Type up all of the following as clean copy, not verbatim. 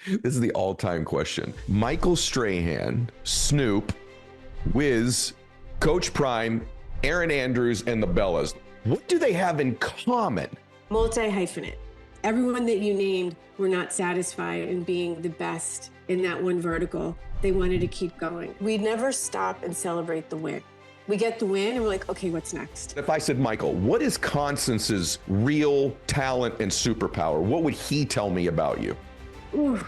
This is the all-time question. Michael Strahan, Snoop, Wiz, Coach Prime, Erin Andrews, and the Bellas. What do they have in common? Multi-hyphenate. Everyone that you named were not satisfied in being the best in that one vertical. They wanted to keep going. We never stop and celebrate the win. We get the win and we're like, okay, what's next? If I said, Michael, what is Constance's real talent and superpower? What would he tell me about you? Ooh,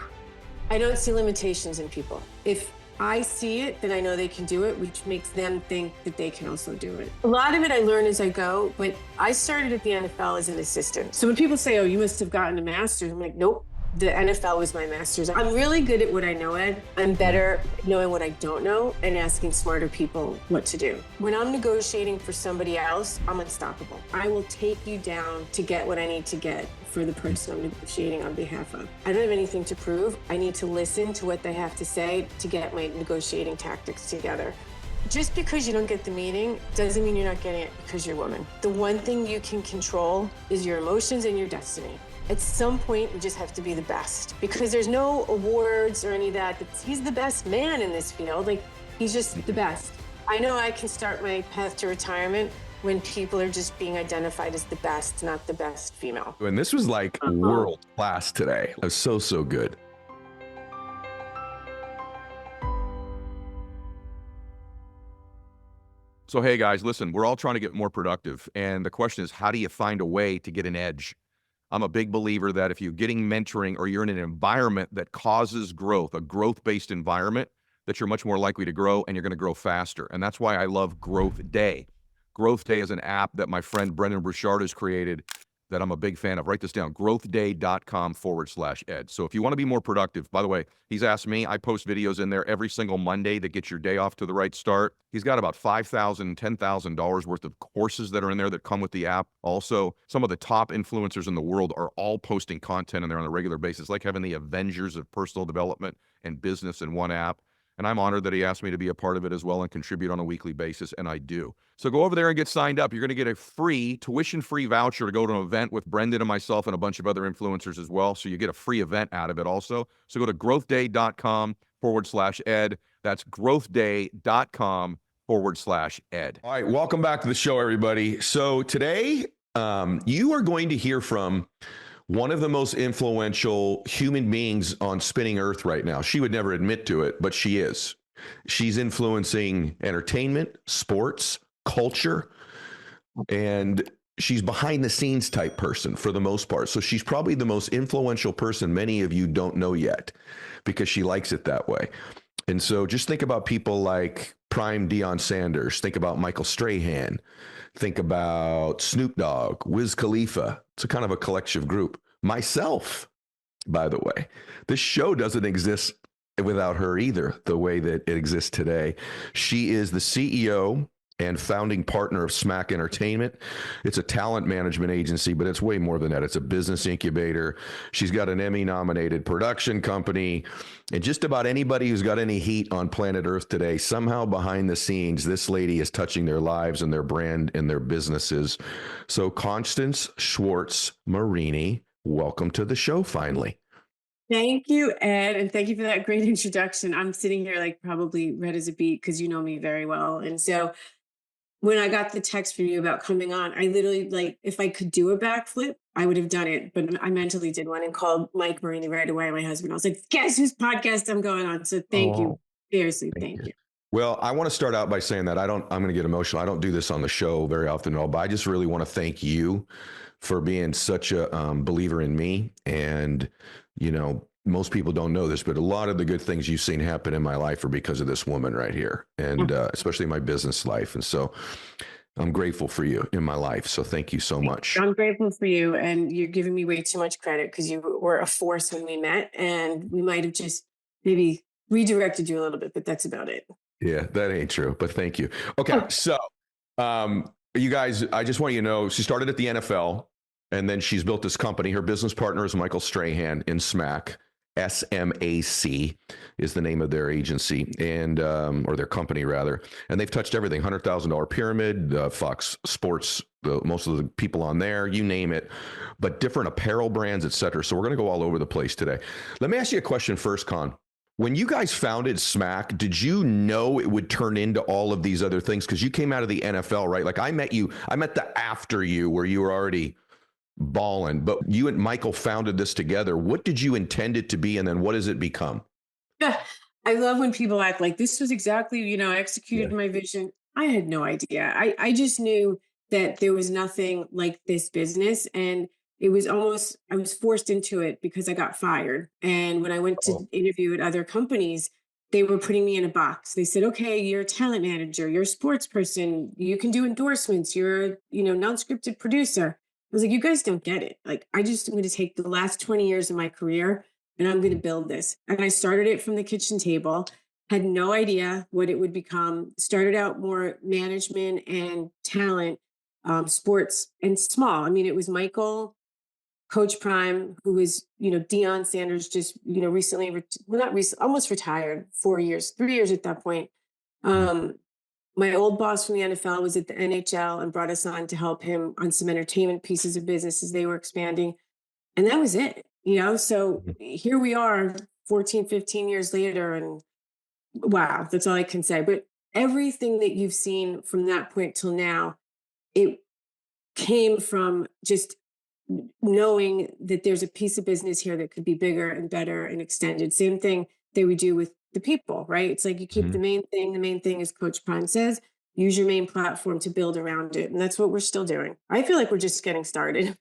I don't see limitations in people. If I see it, then I know they can do it, which makes them think that they can also do it. A lot of it I learn as I go, but I started at the NFL as an assistant. So when people say, oh, you must have gotten a master's, I'm like, nope. The NFL was my master's. I'm really good at what I know, Ed. I'm better at knowing what I don't know and asking smarter people what to do. When I'm negotiating for somebody else, I'm unstoppable. I will take you down to get what I need to get for the person I'm negotiating on behalf of. I don't have anything to prove. I need to listen to what they have to say to get my negotiating tactics together. Just because you don't get the meeting doesn't mean you're not getting it because you're a woman. The one thing you can control is your emotions and your destiny. At some point, you just have to be the best because there's no awards or any of that. He's the best man in this field. Like, he's just the best. I know I can start my path to retirement when people are just being identified as the best, not the best female. And this was like world class today. It was so good. So, hey guys, listen, we're all trying to get more productive. And the question is, how do you find a way to get an edge? I'm a big believer that if you're getting mentoring or you're in an environment that causes growth, a growth-based environment, that you're much more likely to grow and you're going to grow faster. And that's why I love Growth Day. Growth Day is an app that my friend Brendan Burchard has created that I'm a big fan of. Write this down, growthday.com/ed. So if you want to be more productive, by the way, he's asked me, I post videos in there every single Monday that get your day off to the right start. He's got about $5,000, $10,000 worth of courses that are in there that come with the app. Also, some of the top influencers in the world are all posting content in there on a regular basis, like having the Avengers of personal development and business in one app. And I'm honored that he asked me to be a part of it as well and contribute on a weekly basis, and I do. So go over there and get signed up. You're going to get a free, tuition-free voucher to go to an event with Brendan and myself and a bunch of other influencers as well. So you get a free event out of it also. So go to growthday.com/ed. That's growthday.com/ed. All right, welcome back to the show, everybody. So today, you are going to hear from one of the most influential human beings on spinning Earth right now. She would never admit to it, but she is. She's influencing entertainment, sports, culture, and she's behind the scenes type person for the most part. So she's probably the most influential person many of you don't know yet because she likes it that way. And so just think about people like Prime Deion Sanders. Think about Michael Strahan. Think about Snoop Dogg, Wiz Khalifa. It's a kind of a collective group. Myself, by the way. This show doesn't exist without her either, the way that it exists today. She is the CEO and founding partner of SMAC Entertainment. It's a talent management agency, but it's way more than that. It's a business incubator. She's got an Emmy-nominated production company. And just about anybody who's got any heat on planet Earth today, somehow behind the scenes, this lady is touching their lives and their brand and their businesses. So Constance Schwartz-Morini, welcome to the show finally. Thank you, Ed, and thank you for that great introduction. I'm sitting here like probably red as a beet because you know me very well. And so when I got the text from you about coming on, I literally, like, if I could do a backflip, I would have done it. But I mentally did one and called Mike Morini right away, my husband. I was like, guess whose podcast I'm going on? So thank you. Seriously, thank you. Well, I want to start out by saying that I'm going to get emotional. I don't do this on the show very often at all, but I just really want to thank you for being such a believer in me. And, you know, most people don't know this, but a lot of the good things you've seen happen in my life are because of this woman right here, and especially my business life. And so I'm grateful for you in my life. So thank you so much. I'm grateful for you, and you're giving me way too much credit because you were a force when we met, and we might have just maybe redirected you a little bit, but that's about it. Yeah, that ain't true, but thank you. Okay, so you guys, I just want you to know, she started at the NFL, and then she's built this company. Her business partner is Michael Strahan in SMAC. SMAC is the name of their agency and or their company rather, and they've touched everything: $100,000 pyramid, Fox Sports, most of the people on there, you name it, but different apparel brands, etc. So we're going to go all over the place today. Let me ask you a question first, Con. When you guys founded SMAC, did you know it would turn into all of these other things? Because you came out of the NFL, right? Like I met the after you where you were already balling, but you and Michael founded this together. What did you intend it to be, and then what has it become? Yeah, I love when people act like this was exactly, I executed my vision. I had no idea. I just knew that there was nothing like this business. And it was almost, I was forced into it because I got fired. And when I went to interview at other companies, they were putting me in a box. They said, okay, you're a talent manager, you're a sports person, you can do endorsements, you're a, non-scripted producer. I was like, you guys don't get it. Like, I'm going to take the last 20 years of my career and I'm going to build this. And I started it from the kitchen table, had no idea what it would become. Started out more management and talent, sports and small. I mean, it was Michael, Coach Prime, who was, Deion Sanders, just, recently, not recently, almost retired, 3 years at that point. My old boss from the NFL was at the NHL and brought us on to help him on some entertainment pieces of business as they were expanding. And that was it, so here we are 14, 15 years later. And wow, that's all I can say. But everything that you've seen from that point till now, it came from just knowing that there's a piece of business here that could be bigger and better and extended. Same thing that we do with the people, right? It's like you keep the main thing. The main thing, as Coach Prime says, use your main platform to build around it. And that's what we're still doing. I feel like we're just getting started.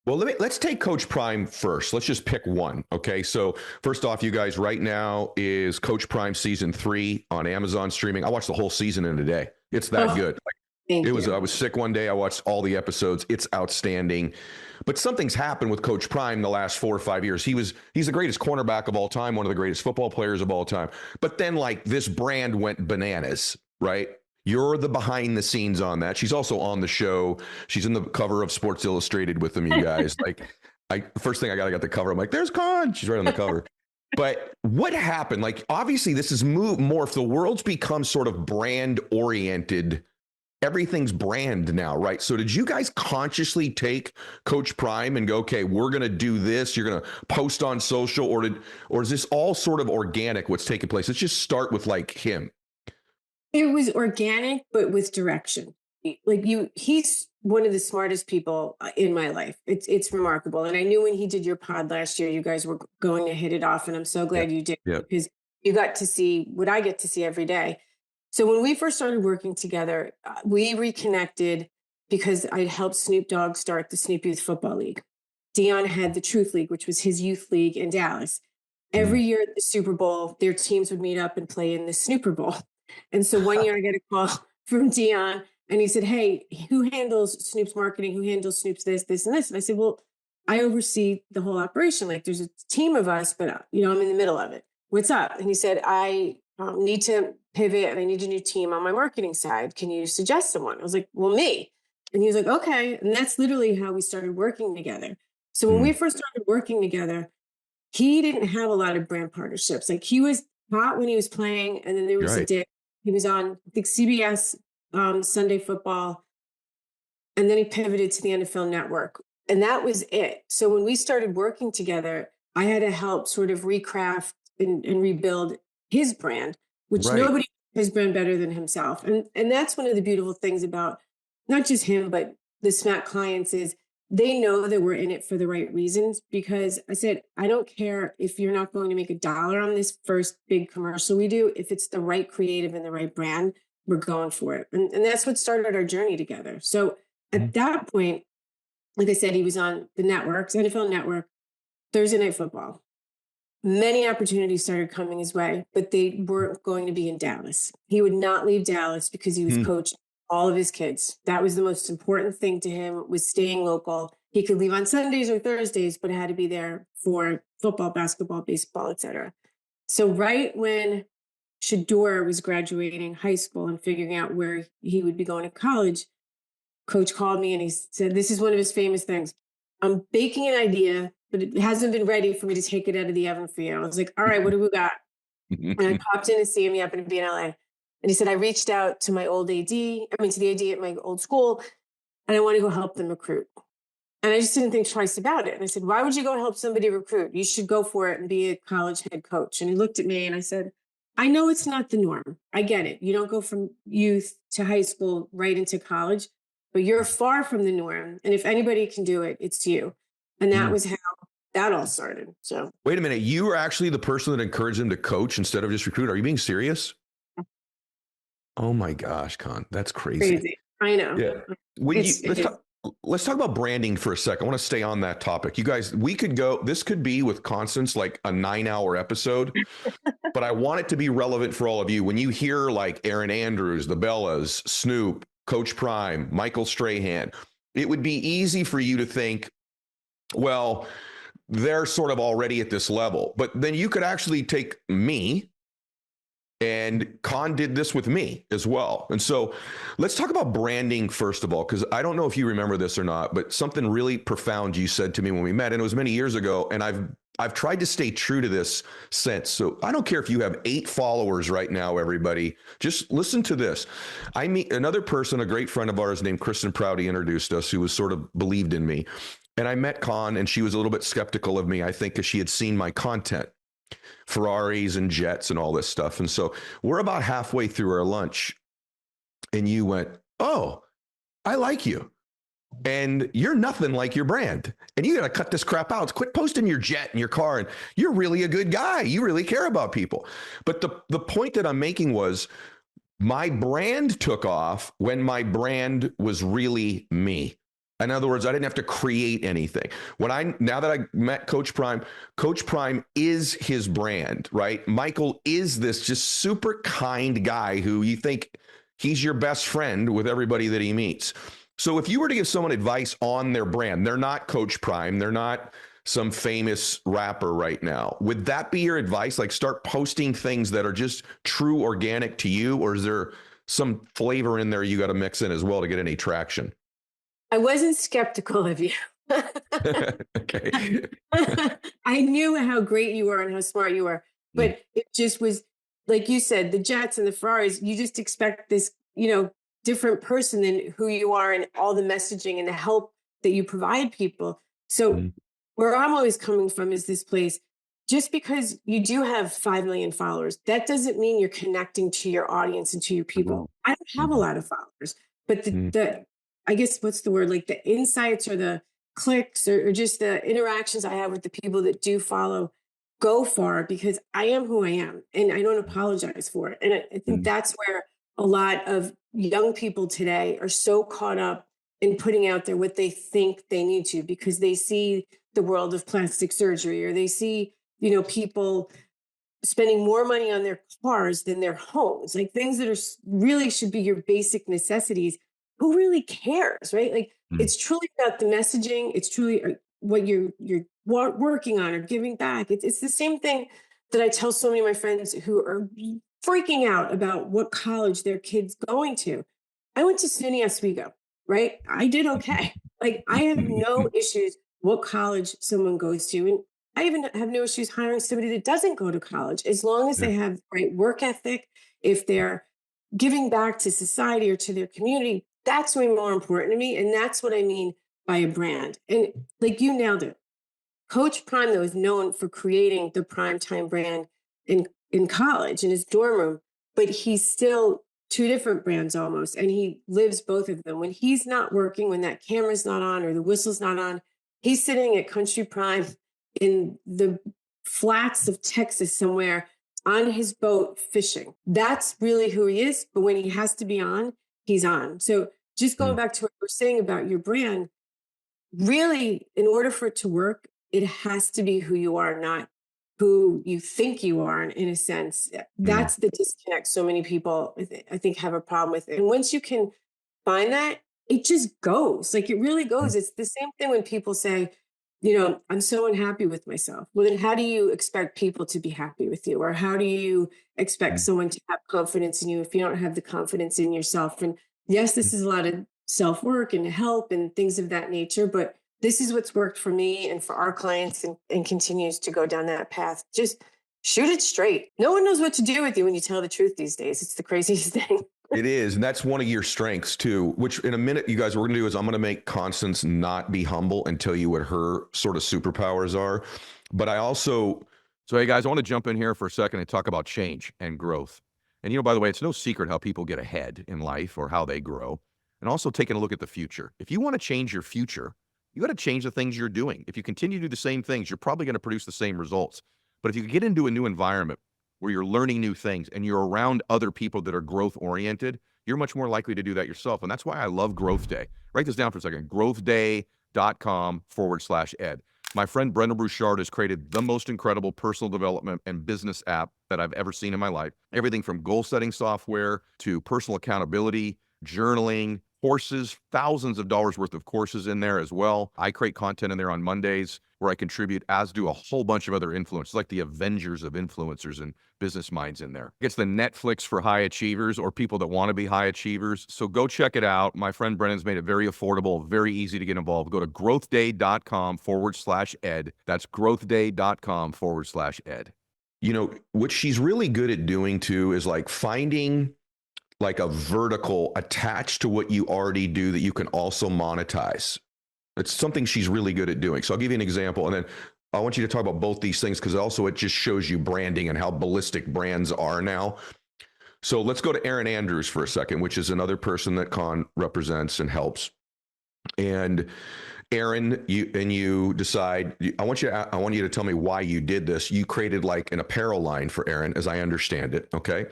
Well, let's take Coach Prime first. Let's just pick one. Okay. So first off, you guys, right now is Coach Prime season 3 on Amazon streaming. I watched the whole season in a day. It's that good. I was sick one day. I watched all the episodes. It's outstanding. But something's happened with Coach Prime the last 4 or 5 years. He's the greatest cornerback of all time, one of the greatest football players of all time. But then this brand went bananas, right? You're the behind the scenes on that. She's also on the show. She's in the cover of Sports Illustrated with them, you guys. First thing I got the cover. I'm like, there's Con. She's right on the cover. But what happened? Obviously this is morphed. The world's become sort of brand oriented. Everything's brand now, right? So did you guys consciously take Coach Prime and go, okay, we're going to do this. You're going to post on social, or is this all sort of organic? What's taking place? Let's just start with him. It was organic, but with direction. He's one of the smartest people in my life. It's remarkable. And I knew when he did your pod last year, you guys were going to hit it off. And I'm so glad you did, because you got to see what I get to see every day. So when we first started working together, we reconnected because I'd helped Snoop Dogg start the Snoop Youth Football League. Deion had the Truth League, which was his youth league in Dallas. Every year at the Super Bowl, their teams would meet up and play in the Snooper Bowl. And so one year I got a call from Deion and he said, hey, who handles Snoop's marketing? Who handles Snoop's this, and this? And I said, well, I oversee the whole operation. There's a team of us, but I'm in the middle of it. What's up? And he said, I need to pivot and I need a new team on my marketing side. Can you suggest someone? I was like, well, me. And he was like, okay. And that's literally how we started working together. So when we first started working together, he didn't have a lot of brand partnerships. He was hot when he was playing. And then there was a dip. He was on, I think, CBS Sunday Football. And then he pivoted to the NFL Network. And that was it. So when we started working together, I had to help sort of recraft and rebuild his brand, which nobody has brand better than himself. And that's one of the beautiful things about not just him, but the SMAC clients is they know that we're in it for the right reasons. Because I said, I don't care if you're not going to make $1 on this first big commercial we do. If it's the right creative and the right brand, we're going for it. And that's what started our journey together. So at that point, like I said, he was on the networks, NFL Network, Thursday Night Football. Many opportunities started coming his way, but they weren't going to be in Dallas. He would not leave Dallas because he was coaching all of his kids. That was the most important thing to him, was staying local. He could leave on Sundays or Thursdays, but it had to be there for football, basketball, baseball, etc. So right when Shador was graduating high school and figuring out where he would be going to college, Coach called me and he said, this is one of his famous things. I'm baking an idea but it hasn't been ready for me to take it out of the oven for you. I was like, all right, what do we got? And I popped in to see him. He happened to be in LA. And he said, I reached out to my old AD, to the AD at my old school, and I want to go help them recruit. And I just didn't think twice about it. And I said, why would you go help somebody recruit? You should go for it and be a college head coach. And he looked at me and I said, I know it's not the norm. I get it. You don't go from youth to high school right into college, but you're far from the norm. And if anybody can do it, it's you. And that was how that all started. So wait a minute. You were actually the person that encouraged him to coach instead of just recruit. Are you being serious? Oh my gosh, Con, that's crazy. I know. Yeah. Let's talk about branding for a second. I want to stay on that topic. You guys, this could be with Constance like a 9-hour episode, but I want it to be relevant for all of you. When you hear like Erin Andrews, the Bellas, Snoop, Coach Prime, Michael Strahan, it would be easy for you to think, well, they're sort of already at this level, but then you could actually take me, and Con did this with me as well. And so let's talk about branding first of all, because I don't know if you remember this or not, but something really profound you said to me when we met, and it was many years ago. And I've tried to stay true to this since. So I don't care if you have 8 followers right now, everybody, just listen to this. I meet another person, a great friend of ours named Kristen Prouty introduced us, who was sort of believed in me. And I met Con, and she was a little bit skeptical of me, I think, because she had seen my content. Ferraris and jets and all this stuff. And so we're about halfway through our lunch and you went, oh, I like you. And you're nothing like your brand. And you got to cut this crap out. Quit posting your jet and your car. And you're really a good guy. You really care about people. But the point that I'm making was my brand took off when my brand was really me. In other words, I didn't have to create anything. Now that I met Coach Prime is his brand, right? Michael is this just super kind guy who you think he's your best friend with everybody that he meets. So if you were to give someone advice on their brand, they're not Coach Prime, they're not some famous rapper right now. Would that be your advice? Like start posting things that are just true organic to you, or is there some flavor in there you got to mix in as well to get any traction? I wasn't skeptical of you. Okay. I knew how great you were and how smart you were, but it just was, like you said, the jets and the Ferraris, you just expect this, different person than who you are and all the messaging and the help that you provide people. So where I'm always coming from is this place, just because you do have 5 million followers, that doesn't mean you're connecting to your audience and to your people. I don't have a lot of followers, but the I guess, what's the word? Like the insights or the clicks or just the interactions I have with the people that do follow go far because I am who I am and I don't apologize for it. And I think that's where a lot of young people today are so caught up in putting out there what they think they need to because they see the world of plastic surgery or they see, people spending more money on their cars than their homes, like things that are really should be your basic necessities. Who really cares, right? Like it's truly about the messaging. It's truly what you're working on or giving back. It's the same thing that I tell so many of my friends who are freaking out about what college their kid's going to. I went to SUNY Oswego, right? I did okay. Like I have no issues what college someone goes to. And I even have no issues hiring somebody that doesn't go to college as long as they have the right work ethic. If they're giving back to society or to their community, that's way more important to me. And that's what I mean by a brand. And like you nailed it. Coach Prime, though, is known for creating the primetime brand in college, in his dorm room, but he's still 2 different brands almost. And he lives both of them. When he's not working, when that camera's not on or the whistle's not on, he's sitting at Country Prime in the flats of Texas somewhere on his boat fishing. That's really who he is. But when he has to be on, he's on. So just going back to what we're saying about your brand, really, in order for it to work, it has to be who you are, not who you think you are, in a sense. That's the disconnect so many people, I think, have a problem with it. And once you can find that, it just goes. Like it really goes. It's the same thing when people say, I'm so unhappy with myself. Well, then how do you expect people to be happy with you? Or how do you expect someone to have confidence in you if you don't have the confidence in yourself? And yes, this is a lot of self-work and help and things of that nature, but this is what's worked for me and for our clients, and continues to go down that path. Just shoot it straight. No one knows what to do with you when you tell the truth these days. It's the craziest thing. It is. And that's one of your strengths too, which in a minute, you guys, what we're going to do is I'm going to make Constance not be humble and tell you what her sort of superpowers are. But I also. So, hey guys, I want to jump in here for a second and talk about change and growth. And, by the way, it's no secret how people get ahead in life or how they grow. And also taking a look at the future. If you want to change your future, you got to change the things you're doing. If you continue to do the same things, you're probably going to produce the same results. But if you get into a new environment where you're learning new things and you're around other people that are growth oriented, you're much more likely to do that yourself. And that's why I love Growth Day. Write this down for a second. growthday.com/ed. My friend Brenda Bouchard has created the most incredible personal development and business app that I've ever seen in my life. Everything from goal setting software to personal accountability, journaling, courses, thousands of dollars worth of courses in there as well. I create content in there on Mondays where I contribute, as do a whole bunch of other influencers, like the Avengers of influencers and business minds in there. It's the Netflix for high achievers or people that want to be high achievers. So go check it out. My friend Brennan's made it very affordable, very easy to get involved. Go to growthday.com/ed. That's growthday.com/ed. What she's really good at doing too is like finding like a vertical attached to what you already do that you can also monetize. It's something she's really good at doing. So I'll give you an example, and then I want you to talk about both these things because also it just shows you branding and how ballistic brands are now. So let's go to Erin Andrews for a second, which is another person that Con represents and helps. And Erin, you decide, I want you to tell me why you did this. You created like an apparel line for Erin, as I understand it. Okay.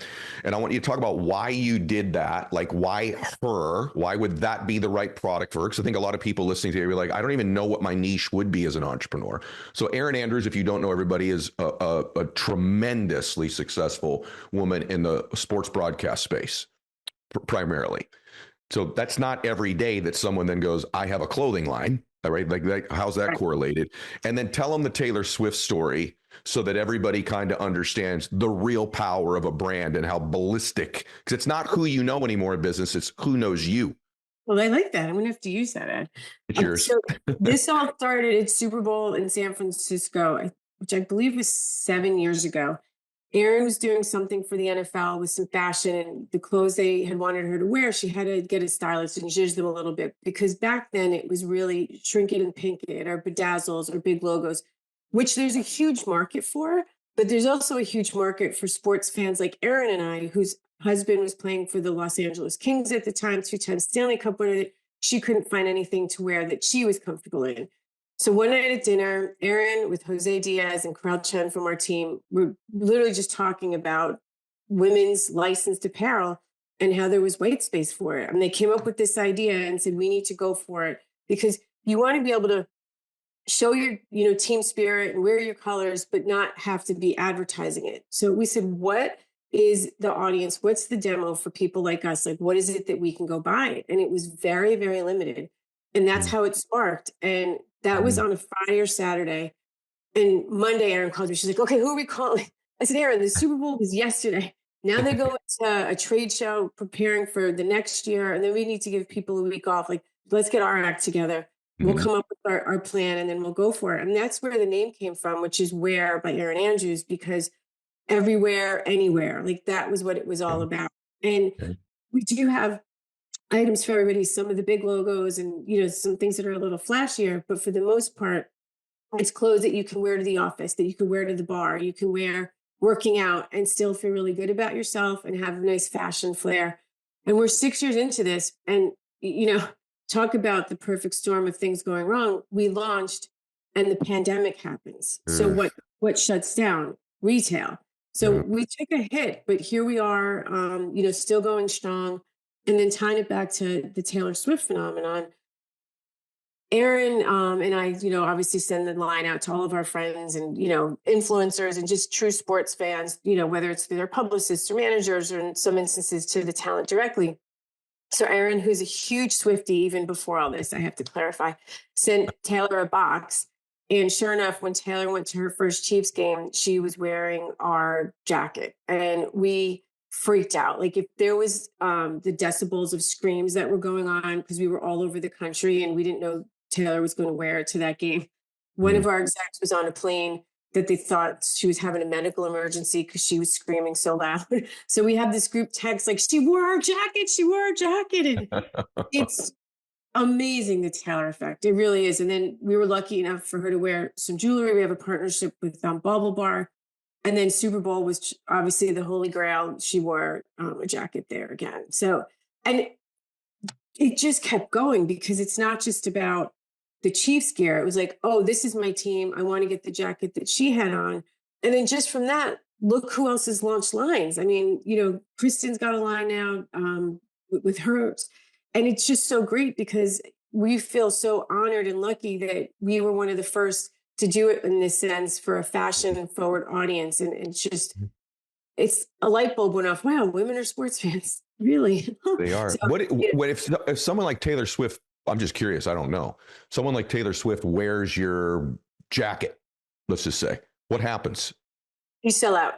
And I want you to talk about why you did that. Like why her, why would that be the right product for her? Because I think a lot of people listening to you are like, I don't even know what my niche would be as an entrepreneur. So Erin Andrews, if you don't know everybody, is a tremendously successful woman in the sports broadcast space, primarily. So that's not every day that someone then goes, I have a clothing line, right? Like how's that correlated? And then tell them the Taylor Swift story so that everybody kind of understands the real power of a brand and how ballistic, because it's not who you know anymore in business, it's who knows you. Well, I like that. I'm going to have to use that, Ed. It's yours. So this all started at Super Bowl in San Francisco, which I believe was 7 years ago. Erin was doing something for the NFL with some fashion, and the clothes they had wanted her to wear, she had to get a stylist and zhuzh them a little bit, because back then it was really shrink it and pink it or bedazzles or big logos, which there's a huge market for, but there's also a huge market for sports fans like Erin and I, whose husband was playing for the Los Angeles Kings at the time, 2-time Stanley Cup winner. She couldn't find anything to wear that she was comfortable in. So one night at dinner, Erin with Jose Diaz and Carl Chen from our team were literally just talking about women's licensed apparel and how there was white space for it. And they came up with this idea and said, we need to go for it, because you want to be able to show your, team spirit and wear your colors, but not have to be advertising it. So we said, what is the audience? What's the demo for people like us? Like, what is it that we can go buy? And it was very, very limited. And that's how it sparked. And that was on a Friday or Saturday. And Monday, Erin called me. She's like, okay, who are we calling? I said, Erin, the Super Bowl was yesterday. Now they're going to a trade show preparing for the next year. And then we need to give people a week off. Like, let's get our act together. We'll come up with our plan and then we'll go for it. And that's where the name came from, which is Where by Erin Andrews, because everywhere, anywhere, like that was what it was all about. And we do have items for everybody, some of the big logos and, some things that are a little flashier, but for the most part, it's clothes that you can wear to the office, that you can wear to the bar, you can wear working out and still feel really good about yourself and have a nice fashion flair. And we're 6 years into this, and, talk about the perfect storm of things going wrong. We launched and the pandemic happens. So what shuts down? Retail. So we took a hit, but here we are, still going strong. And then tying it back to the Taylor Swift phenomenon, Erin and I, obviously send the line out to all of our friends and, influencers and just true sports fans, whether it's through their publicists or managers, or in some instances to the talent directly. So Erin, who's a huge Swiftie, even before all this, I have to clarify, sent Taylor a box. And sure enough, when Taylor went to her first Chiefs game, she was wearing our jacket. And we freaked out. Like, if there was the decibels of screams that were going on, because we were all over the country and we didn't know Taylor was going to wear to that game. One of our execs was on a plane that they thought she was having a medical emergency because she was screaming so loud. So we have this group text like, she wore our jacket, she wore our jacket. And it's amazing, the Taylor effect. It really is. And then we were lucky enough for her to wear some jewelry. We have a partnership with Bubble Bar. And then Super Bowl was obviously the holy grail. She wore a jacket there again. So, and it just kept going because it's not just about the Chiefs gear. It was like, oh, this is my team. I want to get the jacket that she had on. And then just from that, look who else has launched lines. I mean, Kristen's got a line now with hers. And it's just so great because we feel so honored and lucky that we were one of the first to do it in this sense for a fashion forward audience. And it's a light bulb went off. Wow, women are sports fans. Really? They are. So, what if someone like Taylor Swift, I'm just curious, I don't know. Someone like Taylor Swift wears your jacket, let's just say. What happens? You sell out.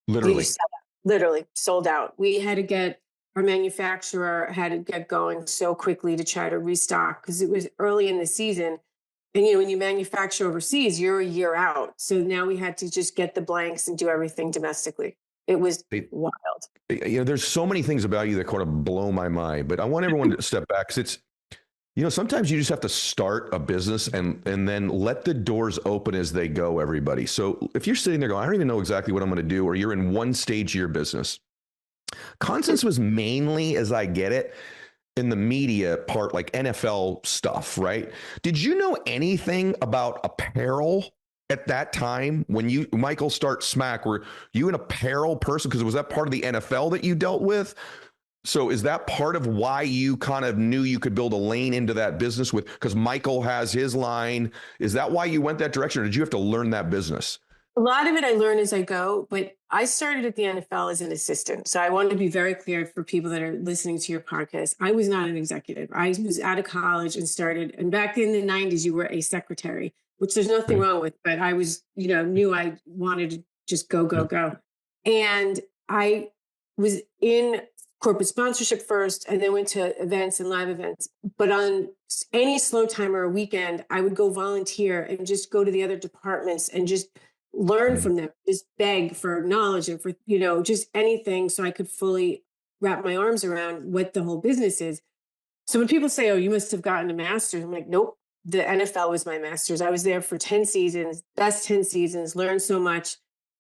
Literally. Literally sold out. We had to get, our manufacturer had to get going so quickly to try to restock because it was early in the season. And, when you manufacture overseas, you're a year out. So now we had to just get the blanks and do everything domestically. It was wild. There's so many things about you that kind of blow my mind, but I want everyone to step back because it's, sometimes you just have to start a business and then let the doors open as they go, everybody. So if you're sitting there going, I don't even know exactly what I'm going to do, or you're in one stage of your business, Constance was mainly, as I get it, in the media part, like NFL stuff, right? Did you know anything about apparel at that time when you, Michael, start SMAC? Were you an apparel person? Because was that part of the NFL that you dealt with? So is that part of why you kind of knew you could build a lane into that business with, because Michael has his line? Is that why you went that direction, or did you have to learn that business? A lot of it I learn as I go, but I started at the NFL as an assistant. So I want to be very clear for people that are listening to your podcast. I was not an executive. I was out of college and started, and back in the 90s, you were a secretary, which there's nothing wrong with, but I was, knew I wanted to just go. And I was in corporate sponsorship first, and then went to events and live events. But on any slow time or a weekend, I would go volunteer and just go to the other departments and just learn from them, just beg for knowledge and for, just anything so I could fully wrap my arms around what the whole business is. So when people say, oh, you must have gotten a master's, I'm like, nope, the NFL was my master's. I was there for 10 seasons, best 10 seasons, learned so much,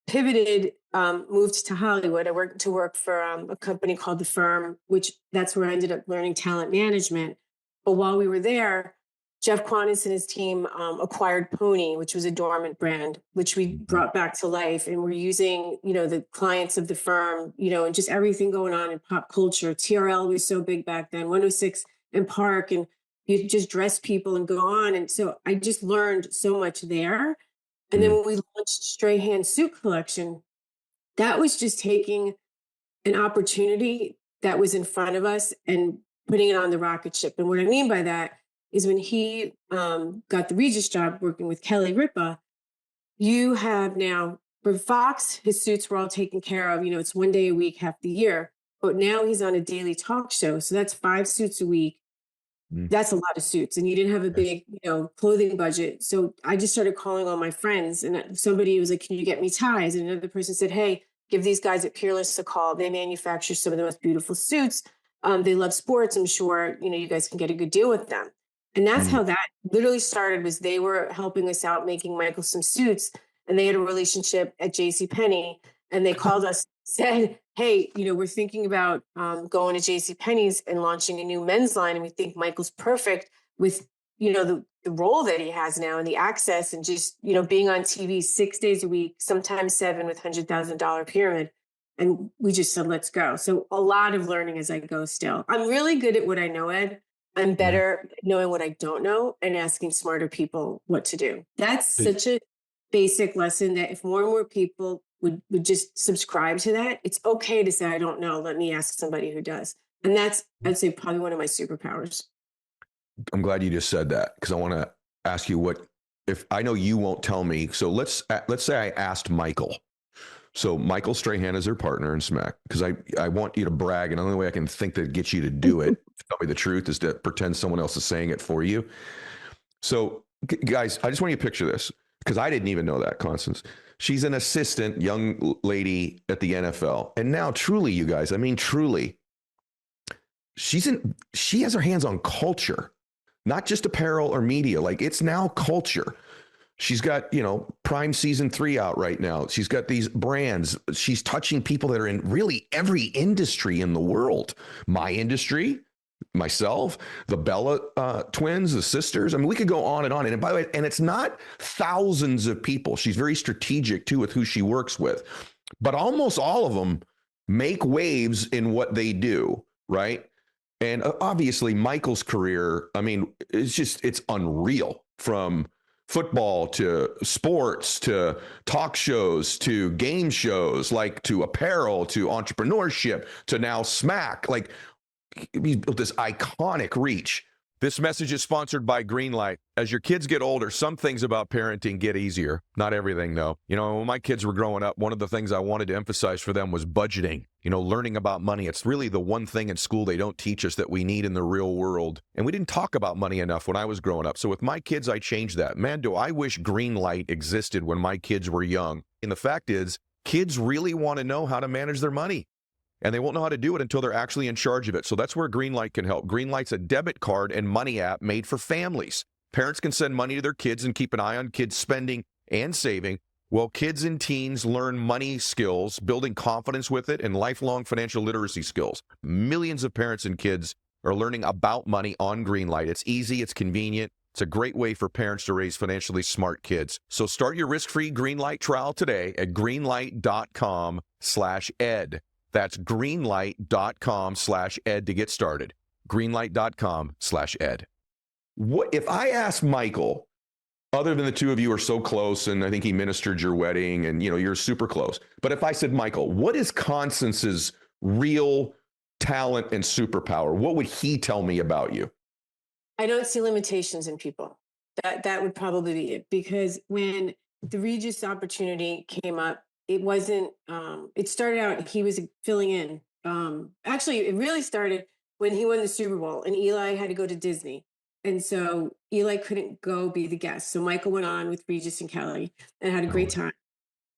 pivoted, moved to Hollywood. I worked for a company called The Firm, which that's where I ended up learning talent management. But while we were there, Jeff Quantis and his team acquired Pony, which was a dormant brand, which we brought back to life. And we're using, the clients of The Firm, and just everything going on in pop culture. TRL was so big back then, 106 and Park, and you just dress people and go on. And so I just learned so much there. And then when we launched Strahan Suit Collection, that was just taking an opportunity that was in front of us and putting it on the rocket ship. And what I mean by that is when he got the Regis job working with Kelly Ripa, you have now, for Fox, his suits were all taken care of. It's one day a week, half the year. But now he's on a daily talk show. So that's 5 suits a week. That's a lot of suits. And you didn't have a big, clothing budget. So I just started calling all my friends. And somebody was like, can you get me ties? And another person said, hey, give these guys at Peerless a call. They manufacture some of the most beautiful suits. They love sports. I'm sure, you guys can get a good deal with them. And that's how that literally started, was they were helping us out making Michael some suits, and they had a relationship at JCPenney, and they called us, said, hey, we're thinking about going to JCPenney's and launching a new men's line. And we think Michael's perfect with, the role that he has now and the access and just, being on TV 6 days a week, sometimes 7 with $100,000 pyramid. And we just said, let's go. So a lot of learning as I go still. I'm really good at what I know, Ed. I'm better at knowing what I don't know and asking smarter people what to do. That's such a basic lesson that if more and more people would just subscribe to that, it's okay to say, I don't know. Let me ask somebody who does. And that's, I'd say, probably one of my superpowers. I'm glad you just said that, because I want to ask you what, if I know you won't tell me. So let's say I asked Michael. So Michael Strahan is their partner in SMAC, because I want you to brag. And the only way I can think that gets you to do it, to tell me the truth, is to pretend someone else is saying it for you. So, guys, I just want you to picture this because I didn't even know that, Constance. She's an assistant young lady at the NFL. And now, truly, you guys, I mean, truly, she has her hands on culture, not just apparel or media. Like, it's now culture. She's got, Prime season 3 out right now. She's got these brands. She's touching people that are in really every industry in the world. My industry, myself, the Bella twins, the sisters. I mean, we could go on. And by the way, and it's not thousands of people. She's very strategic too with who she works with, but almost all of them make waves in what they do, right? And obviously Michael's career, I mean, it's unreal, from football to sports to talk shows to game shows, like to apparel to entrepreneurship to now SMAC. Like, he's built this iconic reach. This message is sponsored by Greenlight. As your kids get older, some things about parenting get easier. Not everything, though. When my kids were growing up, one of the things I wanted to emphasize for them was budgeting. Learning about money. It's really the one thing in school they don't teach us that we need in the real world. And we didn't talk about money enough when I was growing up. So with my kids, I changed that. Man, do I wish Greenlight existed when my kids were young. And the fact is, kids really want to know how to manage their money. And they won't know how to do it until they're actually in charge of it. So that's where Greenlight can help. Greenlight's a debit card and money app made for families. Parents can send money to their kids and keep an eye on kids spending and saving, while kids and teens learn money skills, building confidence with it, and lifelong financial literacy skills. Millions of parents and kids are learning about money on Greenlight. It's easy, it's convenient. It's a great way for parents to raise financially smart kids. So start your risk-free Greenlight trial today at greenlight.com/ed. That's greenlight.com/ed to get started. Greenlight.com/ed. What if I asked Michael, other than the two of you are so close, and I think he ministered your wedding, and you're super close. But if I said, Michael, what is Constance's real talent and superpower? What would he tell me about you? I don't see limitations in people. That would probably be it. Because when the Regis opportunity came up, it wasn't, it started out, he was filling in. Actually, it really started when he won the Super Bowl and Eli had to go to Disney. And so Eli couldn't go be the guest. So Michael went on with Regis and Kelly and had a great time.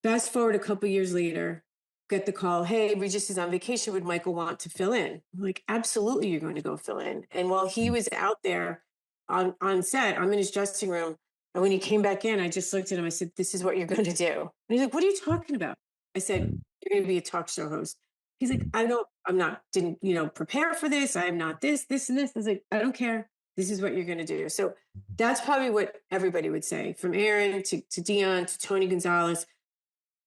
Fast forward a couple years later, get the call, hey, Regis is on vacation. Would Michael want to fill in? I'm like, absolutely, you're going to go fill in. And while he was out there on set, I'm in his dressing room. And when he came back in, I just looked at him. I said, this is what you're going to do. And he's like, what are you talking about? I said, you're going to be a talk show host. He's like, didn't prepare for this. I am not this, and this. I was like, I don't care. This is what you're going to do. So that's probably what everybody would say, from Erin to Dion to Tony Gonzalez.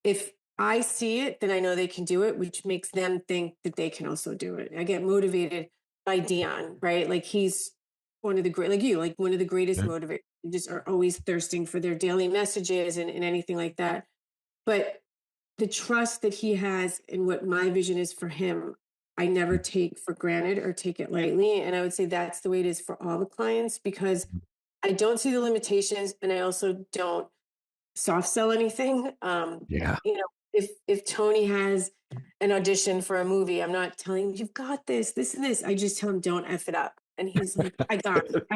If I see it, then I know they can do it, which makes them think that they can also do it. I get motivated by Dion, right? Like, he's one of the great, one of the greatest motivators. They just are always thirsting for their daily messages and anything like that. But the trust that he has in what my vision is for him, I never take for granted or take it lightly. And I would say that's the way it is for all the clients, because I don't see the limitations, and I also don't soft sell anything. If Tony has an audition for a movie, I'm not telling him, you've got this, this, and this. I just tell him, don't F it up. And he's like, I got it.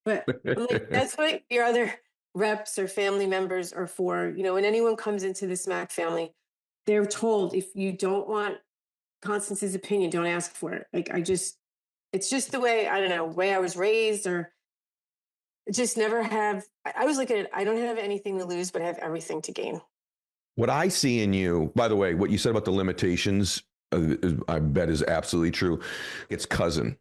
But I'm like, that's what your other reps or family members are for. When anyone comes into the SMAC family, they're told, if you don't want Constance's opinion, don't ask for it. It's just the way, I don't know, way I was raised, or just never have. I was looking at, I don't have anything to lose, but I have everything to gain. What I see in you, by the way, what you said about the limitations, I bet is absolutely true. It's cousin.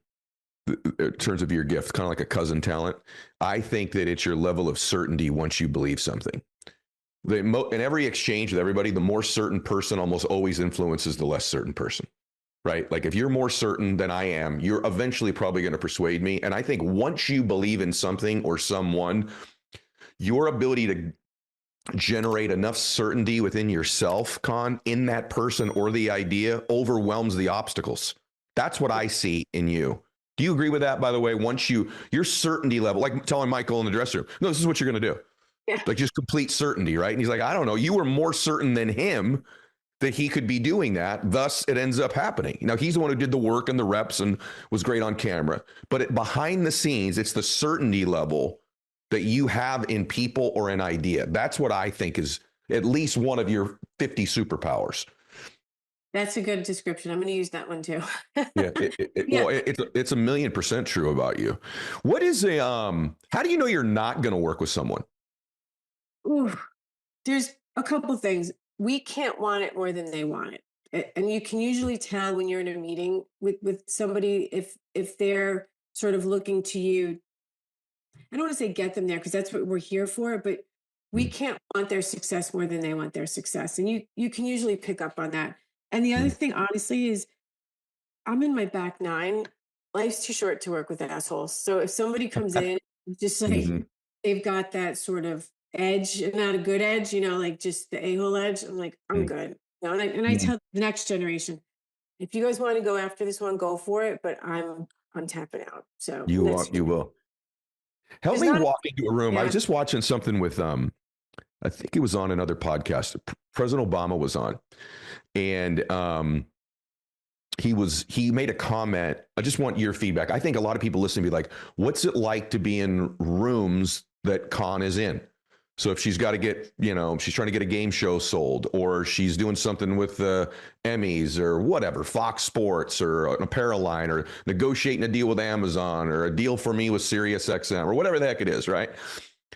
In terms of your gift, kind of like a cousin talent. I think that it's your level of certainty once you believe something. In every exchange with everybody, the more certain person almost always influences the less certain person, right? Like, if you're more certain than I am, you're eventually probably going to persuade me. And I think once you believe in something or someone, your ability to generate enough certainty within yourself, in that person or the idea, overwhelms the obstacles. That's what I see in you. Do you agree with that, by the way? Once your certainty level, like telling Michael in the dressing room, no, this is what you're going to do. Yeah. Like, just complete certainty, right? And he's like, I don't know. You were more certain than him that he could be doing that. Thus, it ends up happening. Now, he's the one who did the work and the reps and was great on camera. But behind the scenes, it's the certainty level that you have in people or an idea. That's what I think is at least one of your 50 superpowers. That's a good description. I'm going to use that one too. Yeah, Yeah. it's 1,000,000% true about you. What is a how do you know you're not going to work with someone? Ooh, there's a couple things. We can't want it more than they want it. And you can usually tell when you're in a meeting with somebody if they're sort of looking to you. I don't want to say get them there because that's what we're here for, but we can't want their success more than they want their success. And you can usually pick up on that. And the other thing, honestly, is I'm in my back nine. Life's too short to work with assholes. So if somebody comes in, just like Mm-hmm. they've got that sort of edge, not a good edge, like just the a-hole edge, I'm like, I'm good. And I tell the next generation, if you guys want to go after this one, go for it. But I'm tapping out. So You will. Help there's me not, walk into a room. I yeah. was just watching something with I think it was on another podcast. President Obama was on, and he made a comment. I just want your feedback. I think a lot of people listening be like, what's it like to be in rooms that Con is in? So if she's got to get, she's trying to get a game show sold, or she's doing something with the Emmys or whatever, Fox Sports or an apparel line, or negotiating a deal with Amazon, or a deal for me with Sirius XM, or whatever the heck it is, right?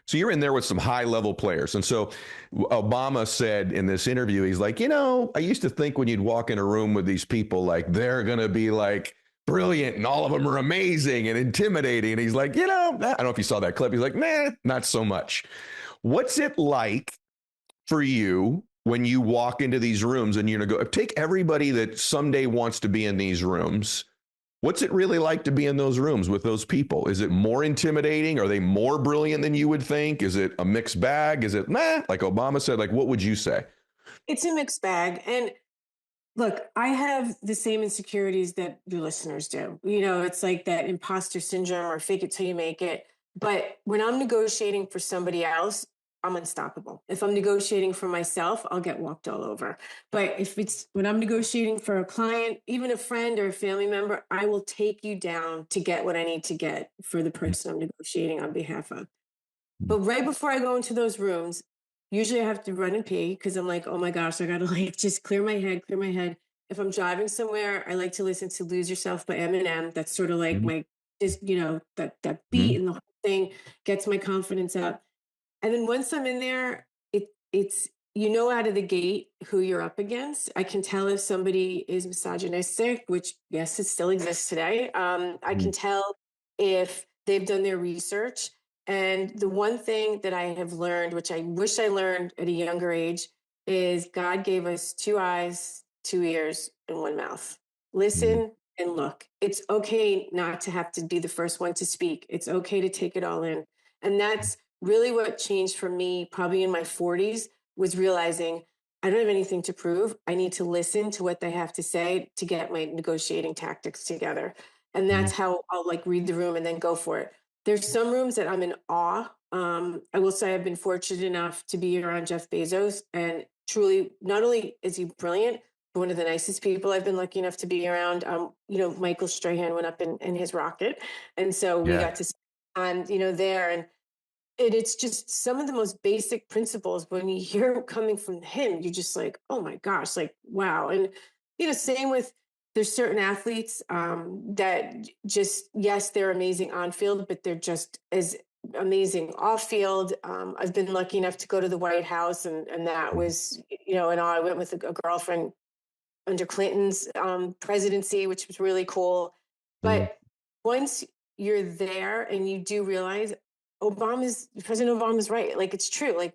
So you're in there with some high level players. And so Obama said in this interview, he's like, I used to think when you'd walk in a room with these people, like they're going to be like brilliant and all of them are amazing and intimidating. And he's like, I don't know if you saw that clip. He's like, nah, not so much. What's it like for you when you walk into these rooms and you're going to go take everybody that someday wants to be in these rooms? What's it really like to be in those rooms with those people? Is it more intimidating? Are they more brilliant than you would think? Is it a mixed bag? Is it, like Obama said, like, what would you say? It's a mixed bag. And look, I have the same insecurities that your listeners do. It's like that imposter syndrome or fake it till you make it. But when I'm negotiating for somebody else, I'm unstoppable. If I'm negotiating for myself, I'll get walked all over. But when I'm negotiating for a client, even a friend or a family member, I will take you down to get what I need to get for the person I'm negotiating on behalf of. But right before I go into those rooms, usually I have to run and pee because I'm like, oh my gosh, I got to just clear my head. If I'm driving somewhere, I like to listen to Lose Yourself by Eminem. That's sort of like my, just, that beat and the whole thing gets my confidence up. And then once I'm in there, it's out of the gate who you're up against. I can tell if somebody is misogynistic, which yes, it still exists today. I can tell if they've done their research. And the one thing that I have learned, which I wish I learned at a younger age, is God gave us 2 eyes, 2 ears, and 1 mouth. Listen and look. It's okay not to have to be the first one to speak. It's okay to take it all in. And that's really what changed for me probably in my 40s was realizing I don't have anything to prove. I need to listen to what they have to say to get my negotiating tactics together. And that's how I'll read the room and then go for it. There's some rooms that I'm in awe. I will say I've been fortunate enough to be around Jeff Bezos, and truly, not only is he brilliant, but one of the nicest people I've been lucky enough to be around. Michael Strahan went up in his rocket, and so we got to spend time, there. And it's just some of the most basic principles. When you hear coming from him, you're just like, oh my gosh, wow. And same with. There's certain athletes that just, yes, they're amazing on field, but they're just as amazing off field. I've been lucky enough to go to the White House, and that was, and I went with a girlfriend under Clinton's presidency, which was really cool. But once you're there and you do realize President Obama's right. It's true.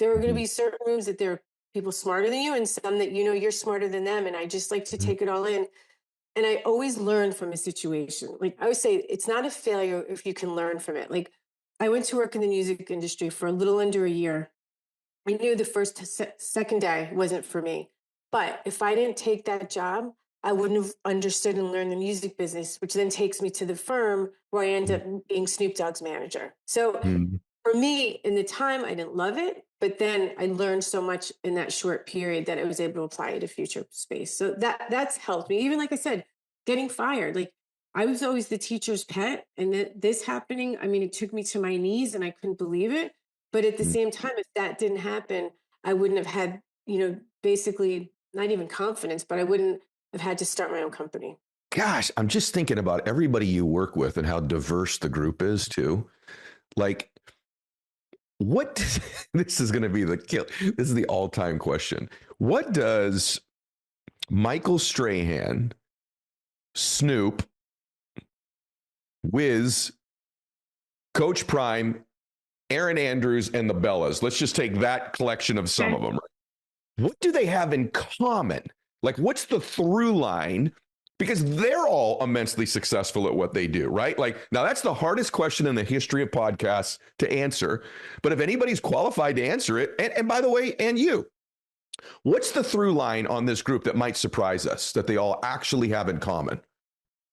There are going to be certain rooms that there are people smarter than you and some that you're smarter than them. And I just like to take it all in. And I always learn from a situation. I always say it's not a failure if you can learn from it. I went to work in the music industry for a little under a year. I knew the second day wasn't for me. But if I didn't take that job, I wouldn't have understood and learned the music business, which then takes me to the firm where I end up being Snoop Dogg's manager. So for me, in the time, I didn't love it, but then I learned so much in that short period that I was able to apply it to future space. So that's helped me. Even like I said, getting fired. I was always the teacher's pet, and this happening, I mean, it took me to my knees and I couldn't believe it. But at the Mm. same time, if that didn't happen, I wouldn't have had, basically not even confidence, but I wouldn't have had to start my own company. Gosh, I'm just thinking about everybody you work with and how diverse the group is too. Like, what this is going to be the kill. This is the all-time question. What does Michael Strahan, Snoop, Wiz, Coach Prime, Erin Andrews, and the Bellas, let's just take that collection of some of them. What do they have in common? Like, what's the through line? Because they're all immensely successful at what they do, right? Like, now that's the hardest question in the history of podcasts to answer. But if anybody's qualified to answer it, and by the way, and you, what's the through line on this group that might surprise us that they all actually have in common?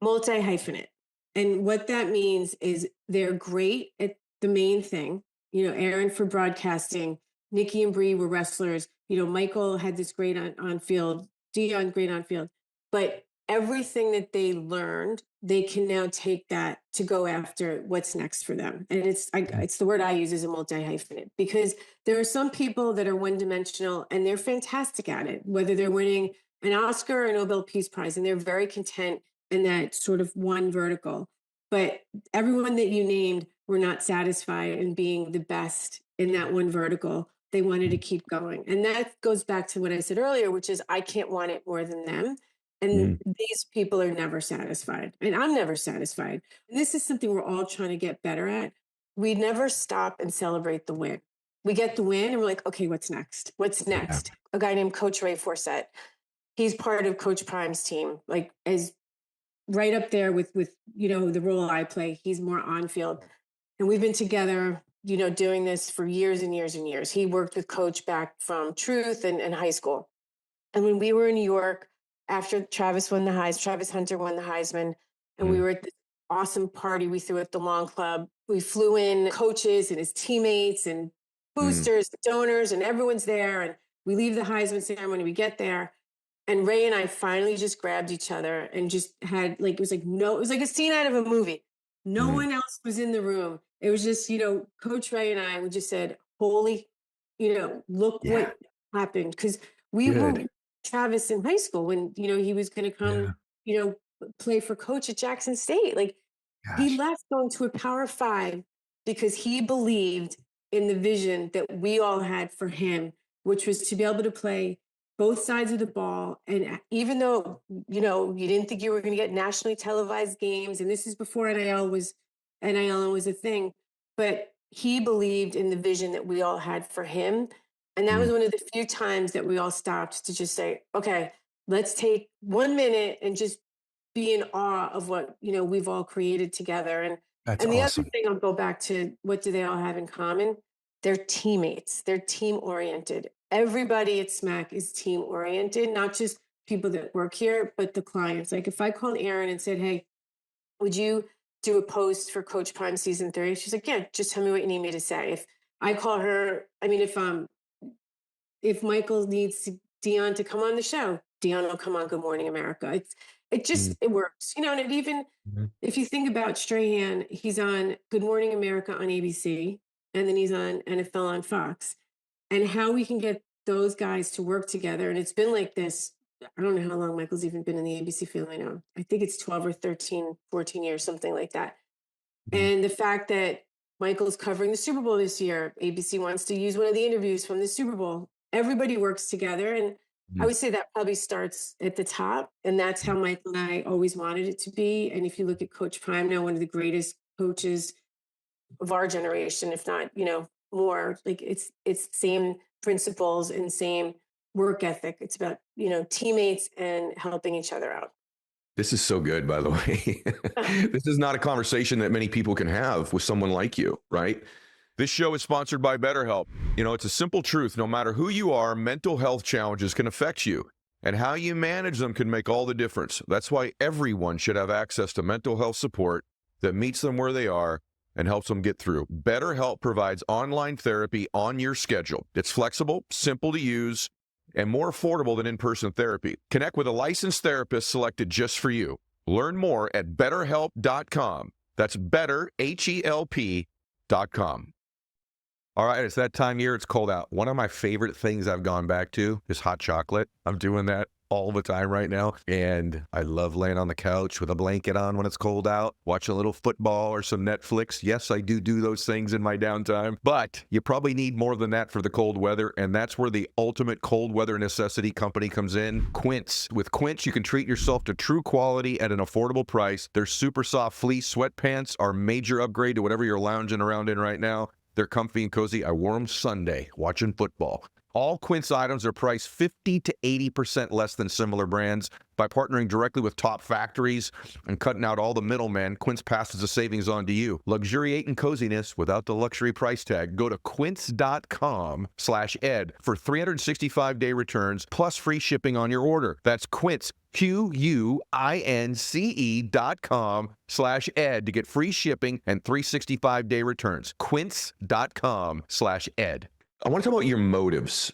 Multi-hyphenate. And what that means is they're great at the main thing. Aaron for broadcasting, Nikki and Bree were wrestlers. Michael had this great on field, Dion great on field. But everything that they learned, they can now take that to go after what's next for them. And it's the word I use is a multi-hyphenate, because there are some people that are one-dimensional and they're fantastic at it, whether they're winning an Oscar or a Nobel Peace Prize, and they're very content in that sort of one vertical. But everyone that you named were not satisfied in being the best in that one vertical. They wanted to keep going. And that goes back to what I said earlier, which is I can't want it more than them. And these people are never satisfied. And I'm never satisfied. And this is something we're all trying to get better at. We never stop and celebrate the win. We get the win and we're like, okay, what's next? What's next? Yeah. A guy named Coach Ray Forsett. He's part of Coach Prime's team, like as right up there with the role I play. He's more on field. And we've been together, doing this for years and years and years. He worked with Coach back from Truth and high school. And when we were in New York, after Travis Hunter won the Heisman, and we were at this awesome party we threw at the Lawn Club. We flew in coaches and his teammates and boosters, donors, and everyone's there. And we leave the Heisman ceremony, we get there. And Ray and I finally just grabbed each other and just had it was like a scene out of a movie. No one else was in the room. It was just, Coach Ray and I, we just said, holy, look what happened. Because we were Travis in high school when, he was going to come, play for Coach at Jackson State. He left going to a Power 5 because he believed in the vision that we all had for him, which was to be able to play both sides of the ball. And even though, you didn't think you were going to get nationally televised games, and this is before NIL was a thing, but he believed in the vision that we all had for him. And that was one of the few times that we all stopped to just say, okay, let's take 1 minute and just be in awe of what, we've all created together. And the other thing, I'll go back to, what do they all have in common? They're teammates. They're team oriented. Everybody at SMAC is team oriented, not just people that work here, but the clients. Like if I called Erin and said, hey, would you do a post for Coach Prime season 3? She's like, yeah, just tell me what you need me to say. If I call her, if Michael needs Dion to come on the show, Dion will come on Good Morning America. It works, and it even, if you think about Strahan, he's on Good Morning America on ABC, and then he's on NFL on Fox. And how we can get those guys to work together. And it's been like this. I don't know how long Michael's even been in the ABC family now. I think it's 12 or 13, 14 years, something like that. And the fact that Michael's covering the Super Bowl this year, ABC wants to use one of the interviews from the Super Bowl. Everybody works together. And I would say that probably starts at the top. And that's how Michael and I always wanted it to be. And if you look at Coach Prime now, one of the greatest coaches of our generation, if not, more, like it's same principles and same work ethic. It's about, teammates and helping each other out. This is so good, by the way. This is not a conversation that many people can have with someone like you, right? This show is sponsored by BetterHelp. It's a simple truth. No matter who you are, mental health challenges can affect you, and how you manage them can make all the difference. That's why everyone should have access to mental health support that meets them where they are and helps them get through. BetterHelp provides online therapy on your schedule. It's flexible, simple to use, and more affordable than in-person therapy. Connect with a licensed therapist selected just for you. Learn more at betterhelp.com. That's better, HELP.com. All right, it's that time of year. It's cold out. One of my favorite things I've gone back to is hot chocolate. I'm doing that all the time right now. And I love laying on the couch with a blanket on when it's cold out, watching a little football or some Netflix. Yes, I do those things in my downtime, but you probably need more than that for the cold weather. And that's where the ultimate cold weather necessity company comes in, Quince. With Quince, you can treat yourself to true quality at an affordable price. Their super soft fleece sweatpants are a major upgrade to whatever you're lounging around in right now. They're comfy and cozy. I wore them Sunday watching football. All Quince items are priced 50 to 80% less than similar brands. By partnering directly with top factories and cutting out all the middlemen, Quince passes the savings on to you. Luxuriate in coziness without the luxury price tag. Go to quince.com/ed for 365-day returns plus free shipping on your order. That's Quince, QUINCE.com/ed to get free shipping and 365-day returns. Quince.com/ed. I want to talk about your motives.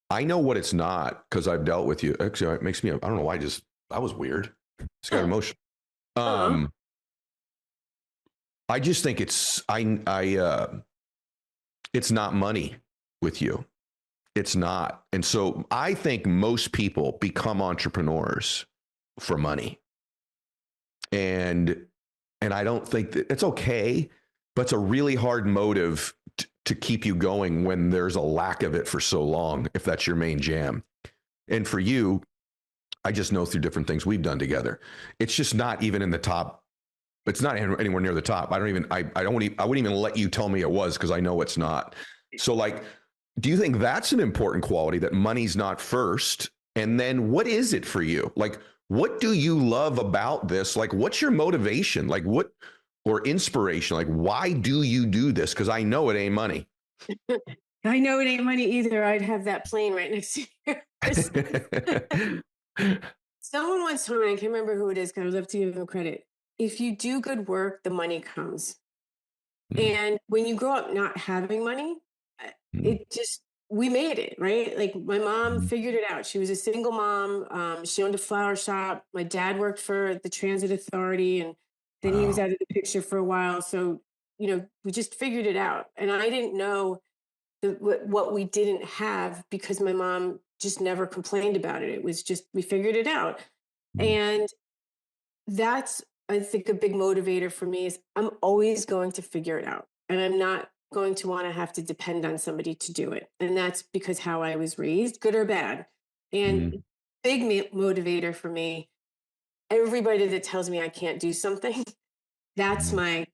I know what it's not because I've dealt with you. Actually, it makes me, I don't know why, that was weird. It's got emotion. I just think it's not money with you. It's not. And so I think most people become entrepreneurs for money. And I don't think that it's okay, but it's a really hard motive to keep you going when there's a lack of it for so long, if that's your main jam. And for you, I just know through different things we've done together, it's just not even in the top. It's not anywhere near the top. I wouldn't even let you tell me it was, because I know it's not. So like, do you think that's an important quality, that money's not first? And then what is it for you? Like, what do you love about this? Like, what's your motivation? Like or inspiration? Like, why do you do this? Because I know it ain't money. I know it ain't money either. I'd have that plane right next to you. Someone once told me, I can't remember who it is, because I would love to give them credit. If you do good work, the money comes. And when you grow up not having money, we made it, right? Like my mom figured it out. She was a single mom. She owned a flower shop. My dad worked for the transit authority, and then he was out of the picture for a while. So, we just figured it out. And I didn't know what we didn't have, because my mom just never complained about it. It was just, we figured it out. And that's, I think, a big motivator for me is I'm always going to figure it out. And I'm not going to want to have to depend on somebody to do it. And that's because how I was raised, good or bad. And big motivator for me, everybody that tells me I can't do something, that's my,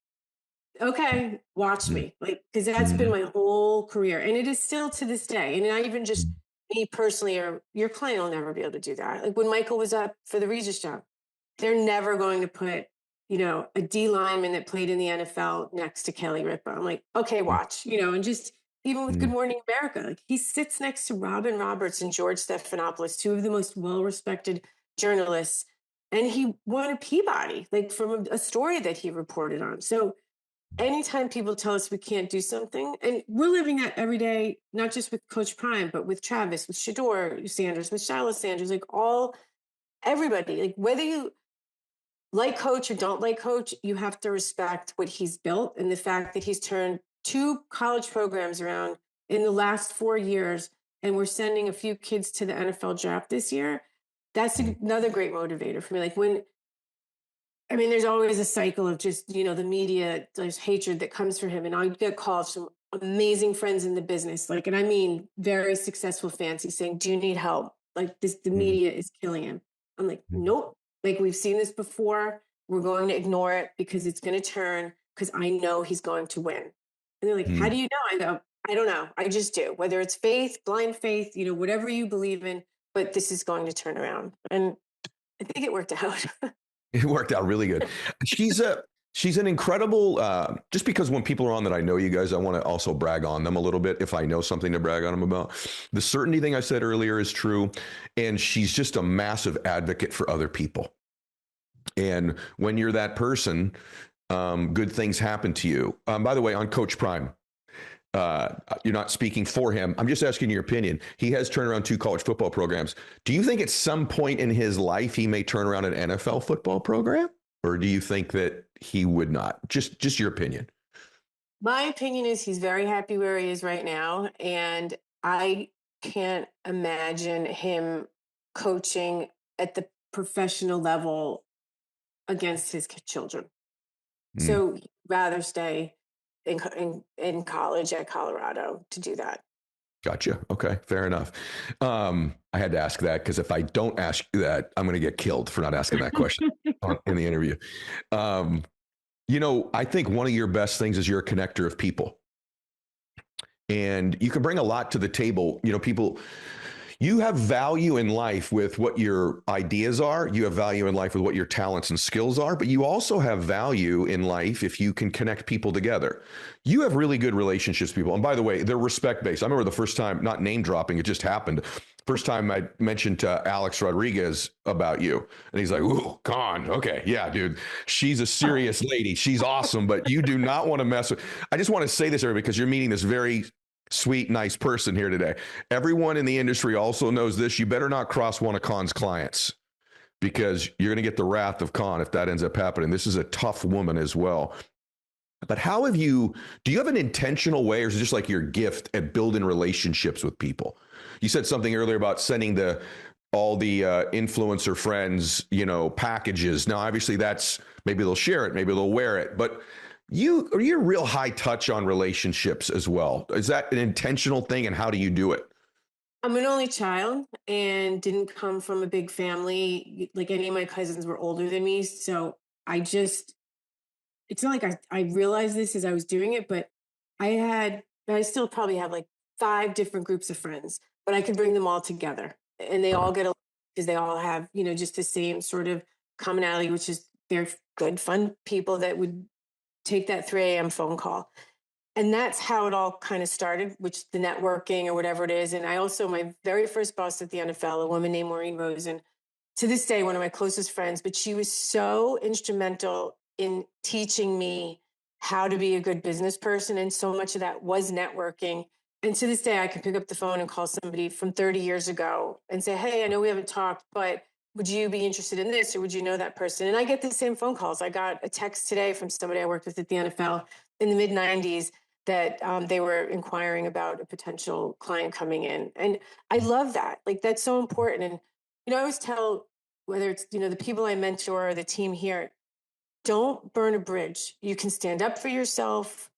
okay, watch me. Like, because that's been my whole career. And it is still to this day. And not even just me personally, or your client will never be able to do that. Like when Michael was up for the Regis job, they're never going to put, a D lineman that played in the NFL next to Kelly Ripa. I'm like, okay, watch, and just even with Good Morning America, like he sits next to Robin Roberts and George Stephanopoulos, two of the most well-respected journalists. And he won a Peabody, like from a story that he reported on. So anytime people tell us we can't do something, and we're living that every day, not just with Coach Prime, but with Travis, with Shador Sanders, with Shiloh Sanders, like everybody, like whether you like Coach or don't like Coach, you have to respect what he's built, and the fact that he's turned 2 college programs around in the last 4 years, and we're sending a few kids to the NFL draft this year. That's another great motivator for me. Like there's always a cycle of just, the media, there's hatred that comes from him. And I get calls from amazing friends in the business, and I mean, very successful fancy saying, do you need help? Like the media is killing him. I'm like, nope. Like we've seen this before. We're going to ignore it because it's going to turn, because I know he's going to win. And they're like, how do you know? I go, I don't know. I just do. Whether it's faith, blind faith, whatever you believe in, but this is going to turn around. And I think it worked out. It worked out really good. She's an incredible, just because when people are on that I know you guys, I want to also brag on them a little bit if I know something to brag on them about. The certainty thing I said earlier is true. And she's just a massive advocate for other people. And when you're that person, good things happen to you. By the way, on Coach Prime, you're not speaking for him. I'm just asking your opinion. He has turned around 2 college football programs. Do you think at some point in his life he may turn around an NFL football program? Or do you think that he would not? Just your opinion. My opinion is he's very happy where he is right now. And I can't imagine him coaching at the professional level against his children. So he'd rather stay in college at Colorado to do that. Gotcha. Okay, fair enough. I had to ask that because if I don't ask you that, I'm going to get killed for not asking that question in the interview. I think one of your best things is you're a connector of people. And you can bring a lot to the table. You have value in life with what your ideas are. You have value in life with what your talents and skills are, but you also have value in life if you can connect people together. You have really good relationships, people. And by the way, they're respect-based. I remember the first time, not name dropping, it just happened. First time I mentioned to Alex Rodriguez about you. And he's like, ooh, Con. Okay. Yeah, dude. She's a serious lady. She's awesome, but you do not want to mess with. I just want to say this, everybody, because you're meeting this very sweet, nice person here today. Everyone in the industry also knows this. You better not cross one of Con's clients because you're going to get the wrath of Con if that ends up happening. This is a tough woman as well. But do you have an intentional way, or is it just like your gift at building relationships with people? You said something earlier about sending all the influencer friends, packages. Now, obviously that's, maybe they'll share it, maybe they'll wear it, but you're real high touch on relationships as well. Is that an intentional thing, and how do you do it? I'm an only child and didn't come from a big family. Like any of my cousins were older than me. So it's not like I realized this as I was doing it, but I still probably have like 5 different groups of friends, but I could bring them all together and they all get along because they all have, just the same sort of commonality, which is they're good, fun people that would take that 3 a.m. phone call. And that's how it all kind of started, which the networking or whatever it is. And I also, my very first boss at the NFL, a woman named Maureen Rosen, to this day, one of my closest friends, but she was so instrumental in teaching me how to be a good business person. And so much of that was networking. And to this day, I can pick up the phone and call somebody from 30 years ago and say, hey, I know we haven't talked, but would you be interested in this, or would you know that person? And I get the same phone calls. I got a text today from somebody I worked with at the NFL in the mid 90s that they were inquiring about a potential client coming in. And I love that. Like, that's so important. And, I always tell, whether it's, the people I mentor or the team here, don't burn a bridge. You can stand up for yourself,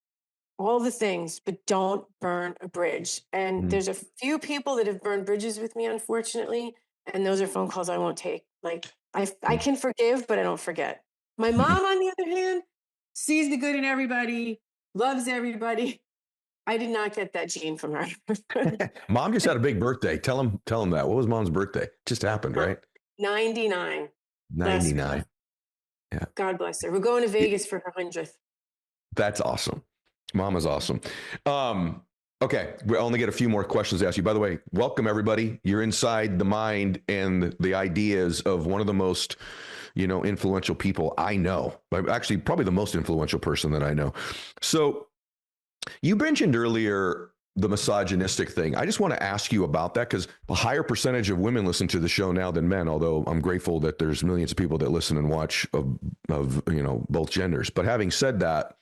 all the things, but don't burn a bridge. And there's a few people that have burned bridges with me, unfortunately. And those are phone calls I won't take. Like, I can forgive, but I don't forget. My mom, on the other hand, sees the good in everybody, loves everybody. I did not get that gene from her. Mom just had a big birthday. Tell him that. What was Mom's birthday? Just happened, right? 99. 99. Yeah. God bless her. We're going to Vegas for her 100th. That's awesome. Mom is awesome. Okay, we only get a few more questions to ask you. By the way, welcome everybody. You're inside the mind and the ideas of one of the most, influential people I know. Actually, probably the most influential person that I know. So you mentioned earlier the misogynistic thing. I just want to ask you about that because a higher percentage of women listen to the show now than men, although I'm grateful that there's millions of people that listen and watch of both genders. But having said that,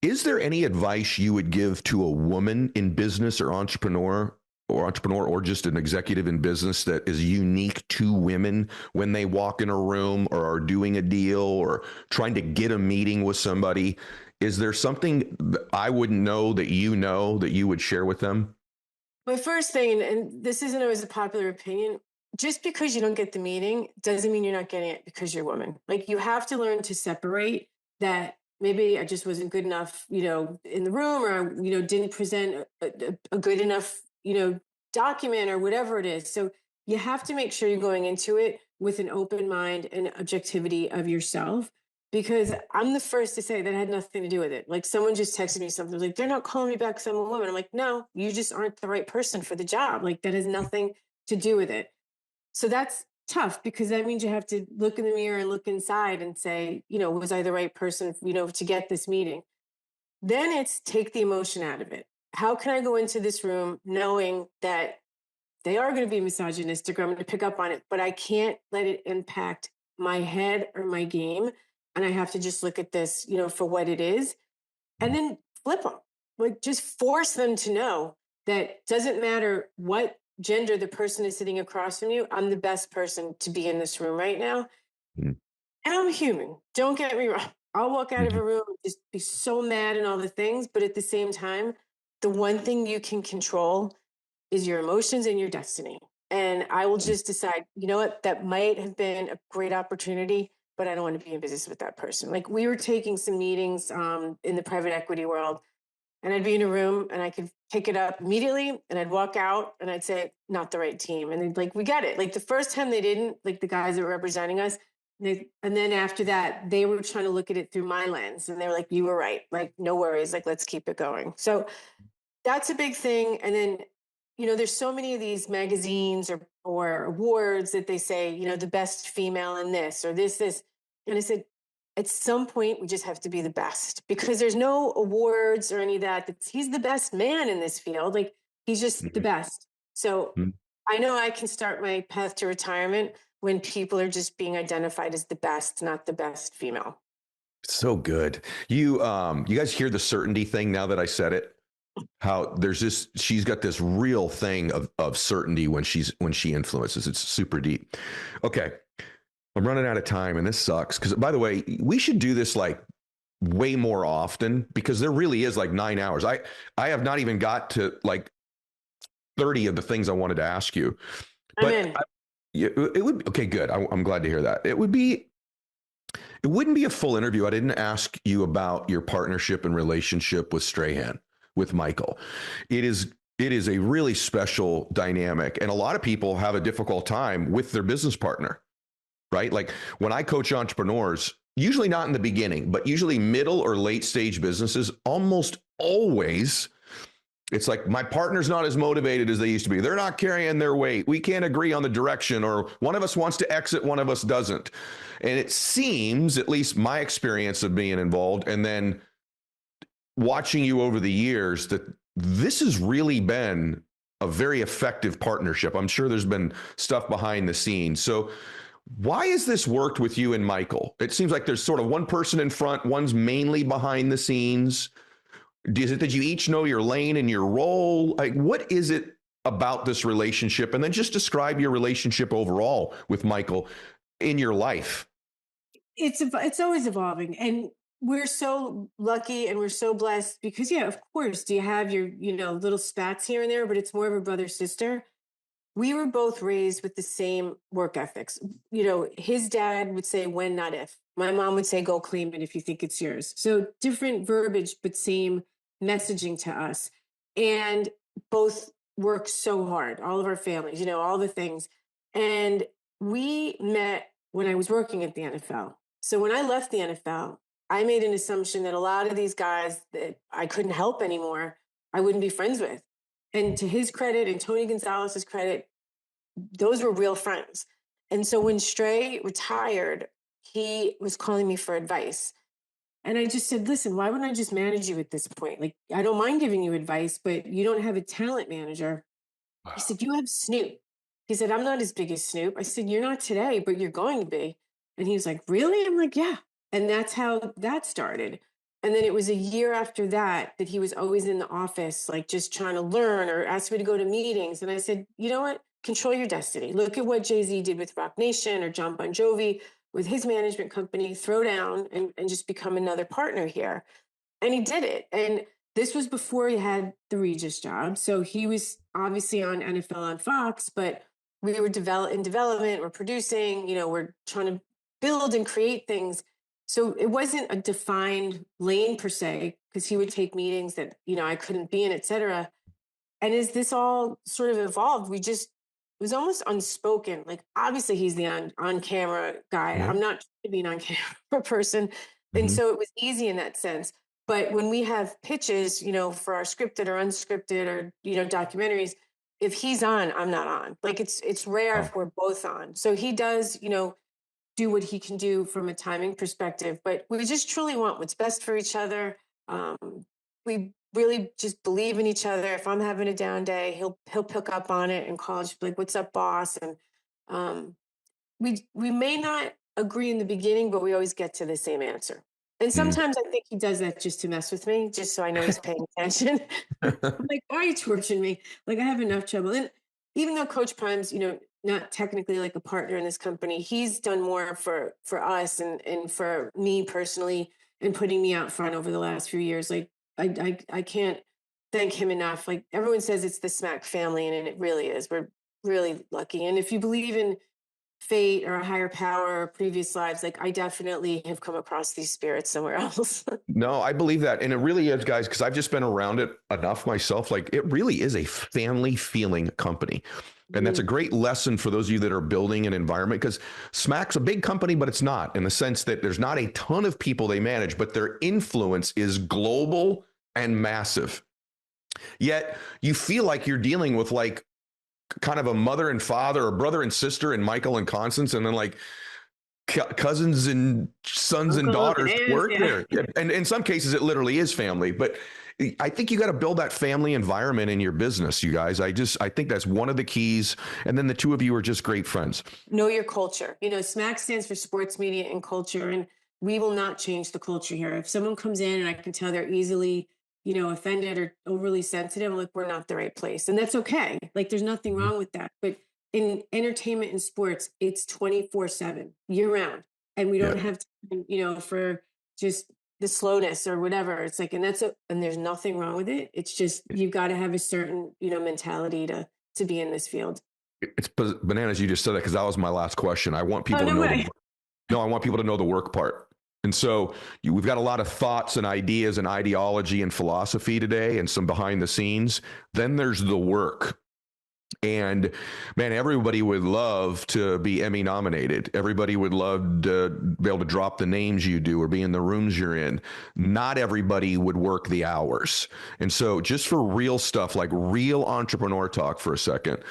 is there any advice you would give to a woman in business or entrepreneur or just an executive in business that is unique to women when they walk in a room or are doing a deal or trying to get a meeting with somebody? Is there something that I wouldn't know that you would share with them? My first thing, and this isn't always a popular opinion, just because you don't get the meeting doesn't mean you're not getting it because you're a woman. Like, you have to learn to separate that. Maybe I just wasn't good enough, in the room, or, didn't present a good enough, document or whatever it is. So you have to make sure you're going into it with an open mind and objectivity of yourself, because I'm the first to say that had nothing to do with it. Like, someone just texted me something like, they're not calling me back because I'm a woman. I'm like, no, you just aren't the right person for the job. Like, that has nothing to do with it. So that's tough, because that means you have to look in the mirror and look inside and say, was I the right person, to get this meeting? Then it's take the emotion out of it. how can I go into this room knowing that they are going to be misogynistic or I'm going to pick up on it, but I can't let it impact my head or my game. And I have to just look at this, for what it is and then flip them. Like just force them to know that doesn't matter what gender the person is sitting across from you. I'm the best person to be in this room right now. Mm-hmm. And I'm human. Don't get me wrong. I'll walk out of a room and just be so mad and all the things. But at the same time, the one thing you can control is your emotions and your destiny. And I will just decide, you know what, that might have been a great opportunity, but I don't want to be in business with that person. Like we were taking some meetings in the private equity world, and I'd be in a room and I could pick it up immediately and I'd walk out and I'd say, not the right team. And they'd like, we get it. Like the first time they didn't, like the guys that were representing us, and then after that, they were trying to look at it through my lens. And they were like, you were right. Like, no worries. Like, let's keep it going. So that's a big thing. And then, there's so many of these magazines or awards that they say, the best female in this or this. And I said, at some point, we just have to be the best because there's no awards or any of that. He's the best man in this field. Like he's just the best. So I know I can start my path to retirement when people are just being identified as the best, not the best female. So good. You guys hear the certainty thing now that I said it? How she's got this real thing of certainty when she influences. It's super deep. Okay. I'm running out of time and this sucks. Because by the way, we should do this like way more often because there really is like 9 hours. I have not even got to like 30 of the things I wanted to ask you. But it would, okay, good. I'm glad to hear that. It wouldn't be a full interview. I didn't ask you about your partnership and relationship with Strahan, with Michael. It is a really special dynamic. And a lot of people have a difficult time with their business partner, right? Like when I coach entrepreneurs, usually not in the beginning, but usually middle or late stage businesses, almost always, it's like my partner's not as motivated as they used to be. They're not carrying their weight. We can't agree on the direction, or one of us wants to exit, one of us doesn't. And it seems, at least my experience of being involved, and then watching you over the years, that this has really been a very effective partnership. I'm sure there's been stuff behind the scenes. So why has this worked with you and Michael? It seems like there's sort of one person in front, one's mainly behind the scenes. Is it that you each know your lane and your role? Like, what is it about this relationship? And then just describe your relationship overall with Michael in your life. It's always evolving. And we're so lucky and we're so blessed because, yeah, of course, do you have your, little spats here and there, but it's more of a brother-sister. We were both raised with the same work ethics. His dad would say, when, not if. My mom would say, go claim it if you think it's yours. So different verbiage, but same messaging to us. And both work so hard, all of our families, all the things. And we met when I was working at the NFL. So when I left the NFL, I made an assumption that a lot of these guys that I couldn't help anymore, I wouldn't be friends with. And to his credit and Tony Gonzalez's credit, those were real friends. And so when Stray retired, he was calling me for advice. And I just said, listen, why wouldn't I just manage you at this point? Like, I don't mind giving you advice, but you don't have a talent manager. Wow. He said, you have Snoop. He said, I'm not as big as Snoop. I said, you're not today, but you're going to be. And he was like, really? I'm like, yeah. And that's how that started. And then it was a year after that he was always in the office, like just trying to learn or ask me to go to meetings. And I said, you know what? Control your destiny. Look at what Jay-Z did with Rock Nation or John Bon Jovi with his management company. Throw down and just become another partner here. And he did it. And this was before he had the Regis job. So he was obviously on NFL on Fox, but we were in development, we're producing, we're trying to build and create things. So it wasn't a defined lane per se, because he would take meetings that, I couldn't be in, et cetera. And as this all sort of evolved, it was almost unspoken. Like, obviously he's the on camera guy. Yeah. I'm not being on camera person. Mm-hmm. And so it was easy in that sense. But when we have pitches, for our scripted or unscripted or, documentaries, if he's on, I'm not on. Like it's rare if we're both on. So he does, do what he can do from a timing perspective, but we just truly want what's best for each other. We really just believe in each other. If I'm having a down day, he'll pick up on it and call and just be like, "What's up, boss?" And um, we may not agree in the beginning, but we always get to the same answer. And Mm. sometimes I think he does that just to mess with me, just so I know he's paying attention. I'm like, why are you torturing me? Like I have enough trouble. And even though Coach Prime's, not technically like a partner in this company, he's done more for us and for me personally and putting me out front over the last few years. Like I can't thank him enough. Like everyone says it's the SMAC family, and it really is. We're really lucky. And if you believe in fate or a higher power or previous lives, like I definitely have come across these spirits somewhere else. No, I believe that. And it really is, guys, because I've just been around it enough myself. Like it really is a family feeling company. And that's a great lesson for those of you that are building an environment, because SMAC's a big company, but it's not, in the sense that there's not a ton of people they manage, but their influence is global and massive. Yet you feel like you're dealing with like kind of a mother and father or brother and sister and Michael and Constance, and then like cousins and sons and Uncle and daughters aunt, work yeah. there. And in some cases, it literally is family. But I think you got to build that family environment in your business, you guys. I think that's one of the keys. And then the two of you are just great friends. Know your culture. SMAC stands for sports media and culture, and we will not change the culture here. If someone comes in and I can tell they're easily, offended or overly sensitive, I'm like, we're not the right place. And that's okay. Like there's nothing wrong with that. But in entertainment and sports, it's 24/7 year round. And we Yeah. don't have time, for just the slowness or whatever. It's like, and there's nothing wrong with it. It's just, you've got to have a certain, mentality to be in this field. It's bananas you just said that, because that was my last question. I want Oh, people to no know way. no, I want people to know the work part. And so we've got a lot of thoughts and ideas and ideology and philosophy today and some behind the scenes. Then there's the work. And man, everybody would love to be Emmy nominated. Everybody would love to be able to drop the names you do or be in the rooms you're in. Not everybody would work the hours. And so just for real stuff, like real entrepreneur talk for a second,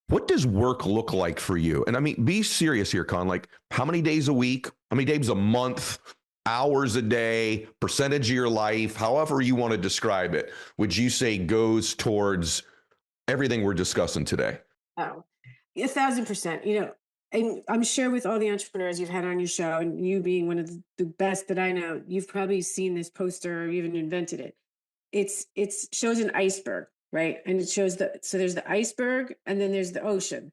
what does work look like for you? And I mean, be serious here, Con. Like how many days a week, how many days a month, hours a day, percentage of your life, however you want to describe it, would you say goes towards everything we're discussing today? Oh, 1,000%. And I'm sure with all the entrepreneurs you've had on your show, and you being one of the best that I know, you've probably seen this poster or even invented it. It's shows an iceberg, right? And it shows so there's the iceberg and then there's the ocean.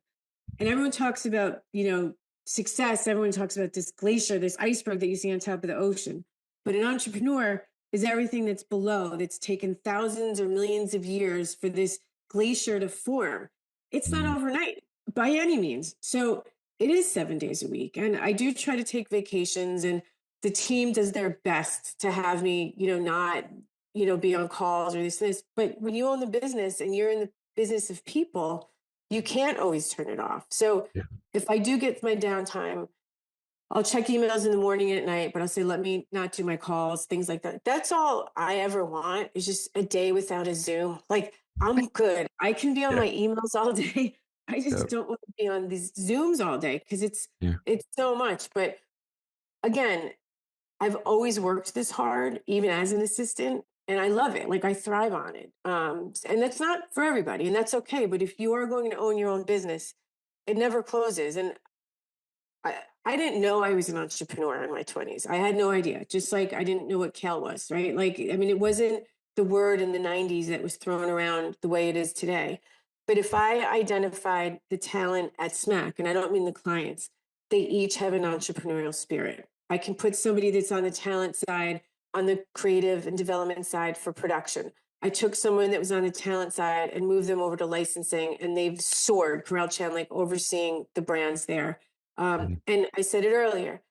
And everyone talks about, success. Everyone talks about this glacier, this iceberg that you see on top of the ocean. But an entrepreneur is everything that's below, that's taken thousands or millions of years for this glacier to form. It's not overnight by any means. So it is 7 days a week. And I do try to take vacations, and the team does their best to have me, not, be on calls or this. But when you own the business and you're in the business of people, you can't always turn it off. So Yeah. if I do get my downtime, I'll check emails in the morning and at night, but I'll say, let me not do my calls, things like that. That's all I ever want, is just a day without a Zoom. Like I'm good. I can be on Yeah. my emails all day. I Yeah. just don't want to be on these Zooms all day because Yeah. it's so much. But again, I've always worked this hard, even as an assistant, and I love it. Like I thrive on it. And that's not for everybody, and that's okay. But if you are going to own your own business, it never closes. And I didn't know I was an entrepreneur in my 20s. I had no idea. Just like I didn't know what kale was, right? Like, I mean, it wasn't the word in the 90s that was thrown around the way it is today. But if I identified the talent at SMAC, and I don't mean the clients, they each have an entrepreneurial spirit. I can put somebody that's on the talent side, on the creative and development side for production. I took someone that was on the talent side and moved them over to licensing, and they've soared. Corral Chan, like overseeing the brands there. And I said it earlier,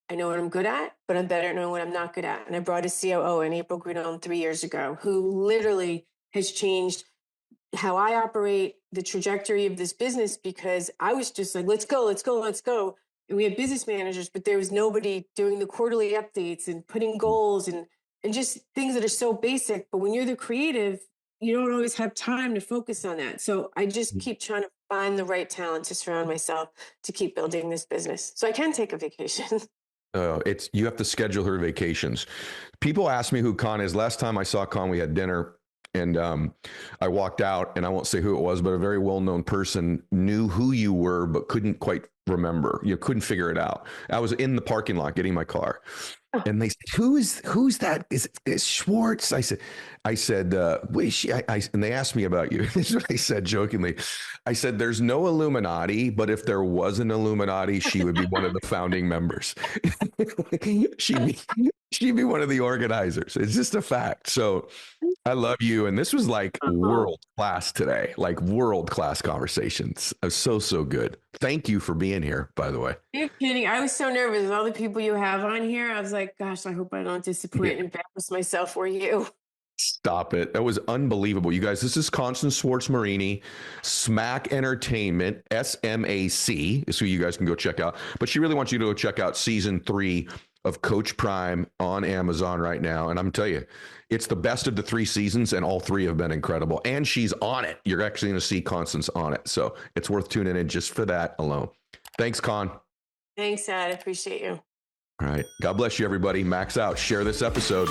I know what I'm good at, but I'm better at knowing what I'm not good at. And I brought a COO in April Greenholm 3 years ago, who literally has changed how I operate, the trajectory of this business, because I was just like, let's go, let's go, let's go. And we had business managers, but there was nobody doing the quarterly updates and putting goals and just things that are so basic. But when you're the creative, you don't always have time to focus on that. So I just keep trying to find the right talent to surround myself to keep building this business so I can take a vacation. It's you have to schedule her vacations. People ask me who Con is. Last time I saw Con, we had dinner, and I walked out, and I won't say who it was, but a very well-known person knew who you were, but couldn't quite remember. You couldn't figure it out. I was in the parking lot getting my car, and they said, "Who's that? Is Schwartz?" I said, "Wait, and they asked me about you." This is what I said jokingly. I said, "There's no Illuminati, but if there was an Illuminati, she would be one of the founding members. She'd be one of the organizers. It's just a fact." So I love you, and this was like world class today, like world class conversations. It was so good. Thank you for being here, by the way. You're kidding. I was so nervous. All the people you have on here, I was like, gosh, I hope I don't disappoint and embarrass myself or you. Stop it. That was unbelievable. You guys, this is Constance Schwartz-Morini, SMAC Entertainment, SMAC is who you guys can go check out. But she really wants you to go check out season 3 of Coach Prime on Amazon right now. And I'm telling you, it's the best of the 3 seasons, and all 3 have been incredible. And she's on it. You're actually going to see Constance on it. So it's worth tuning in just for that alone. Thanks, Con. Thanks, Ed. I appreciate you. All right. God bless you, everybody. Max out. Share this episode.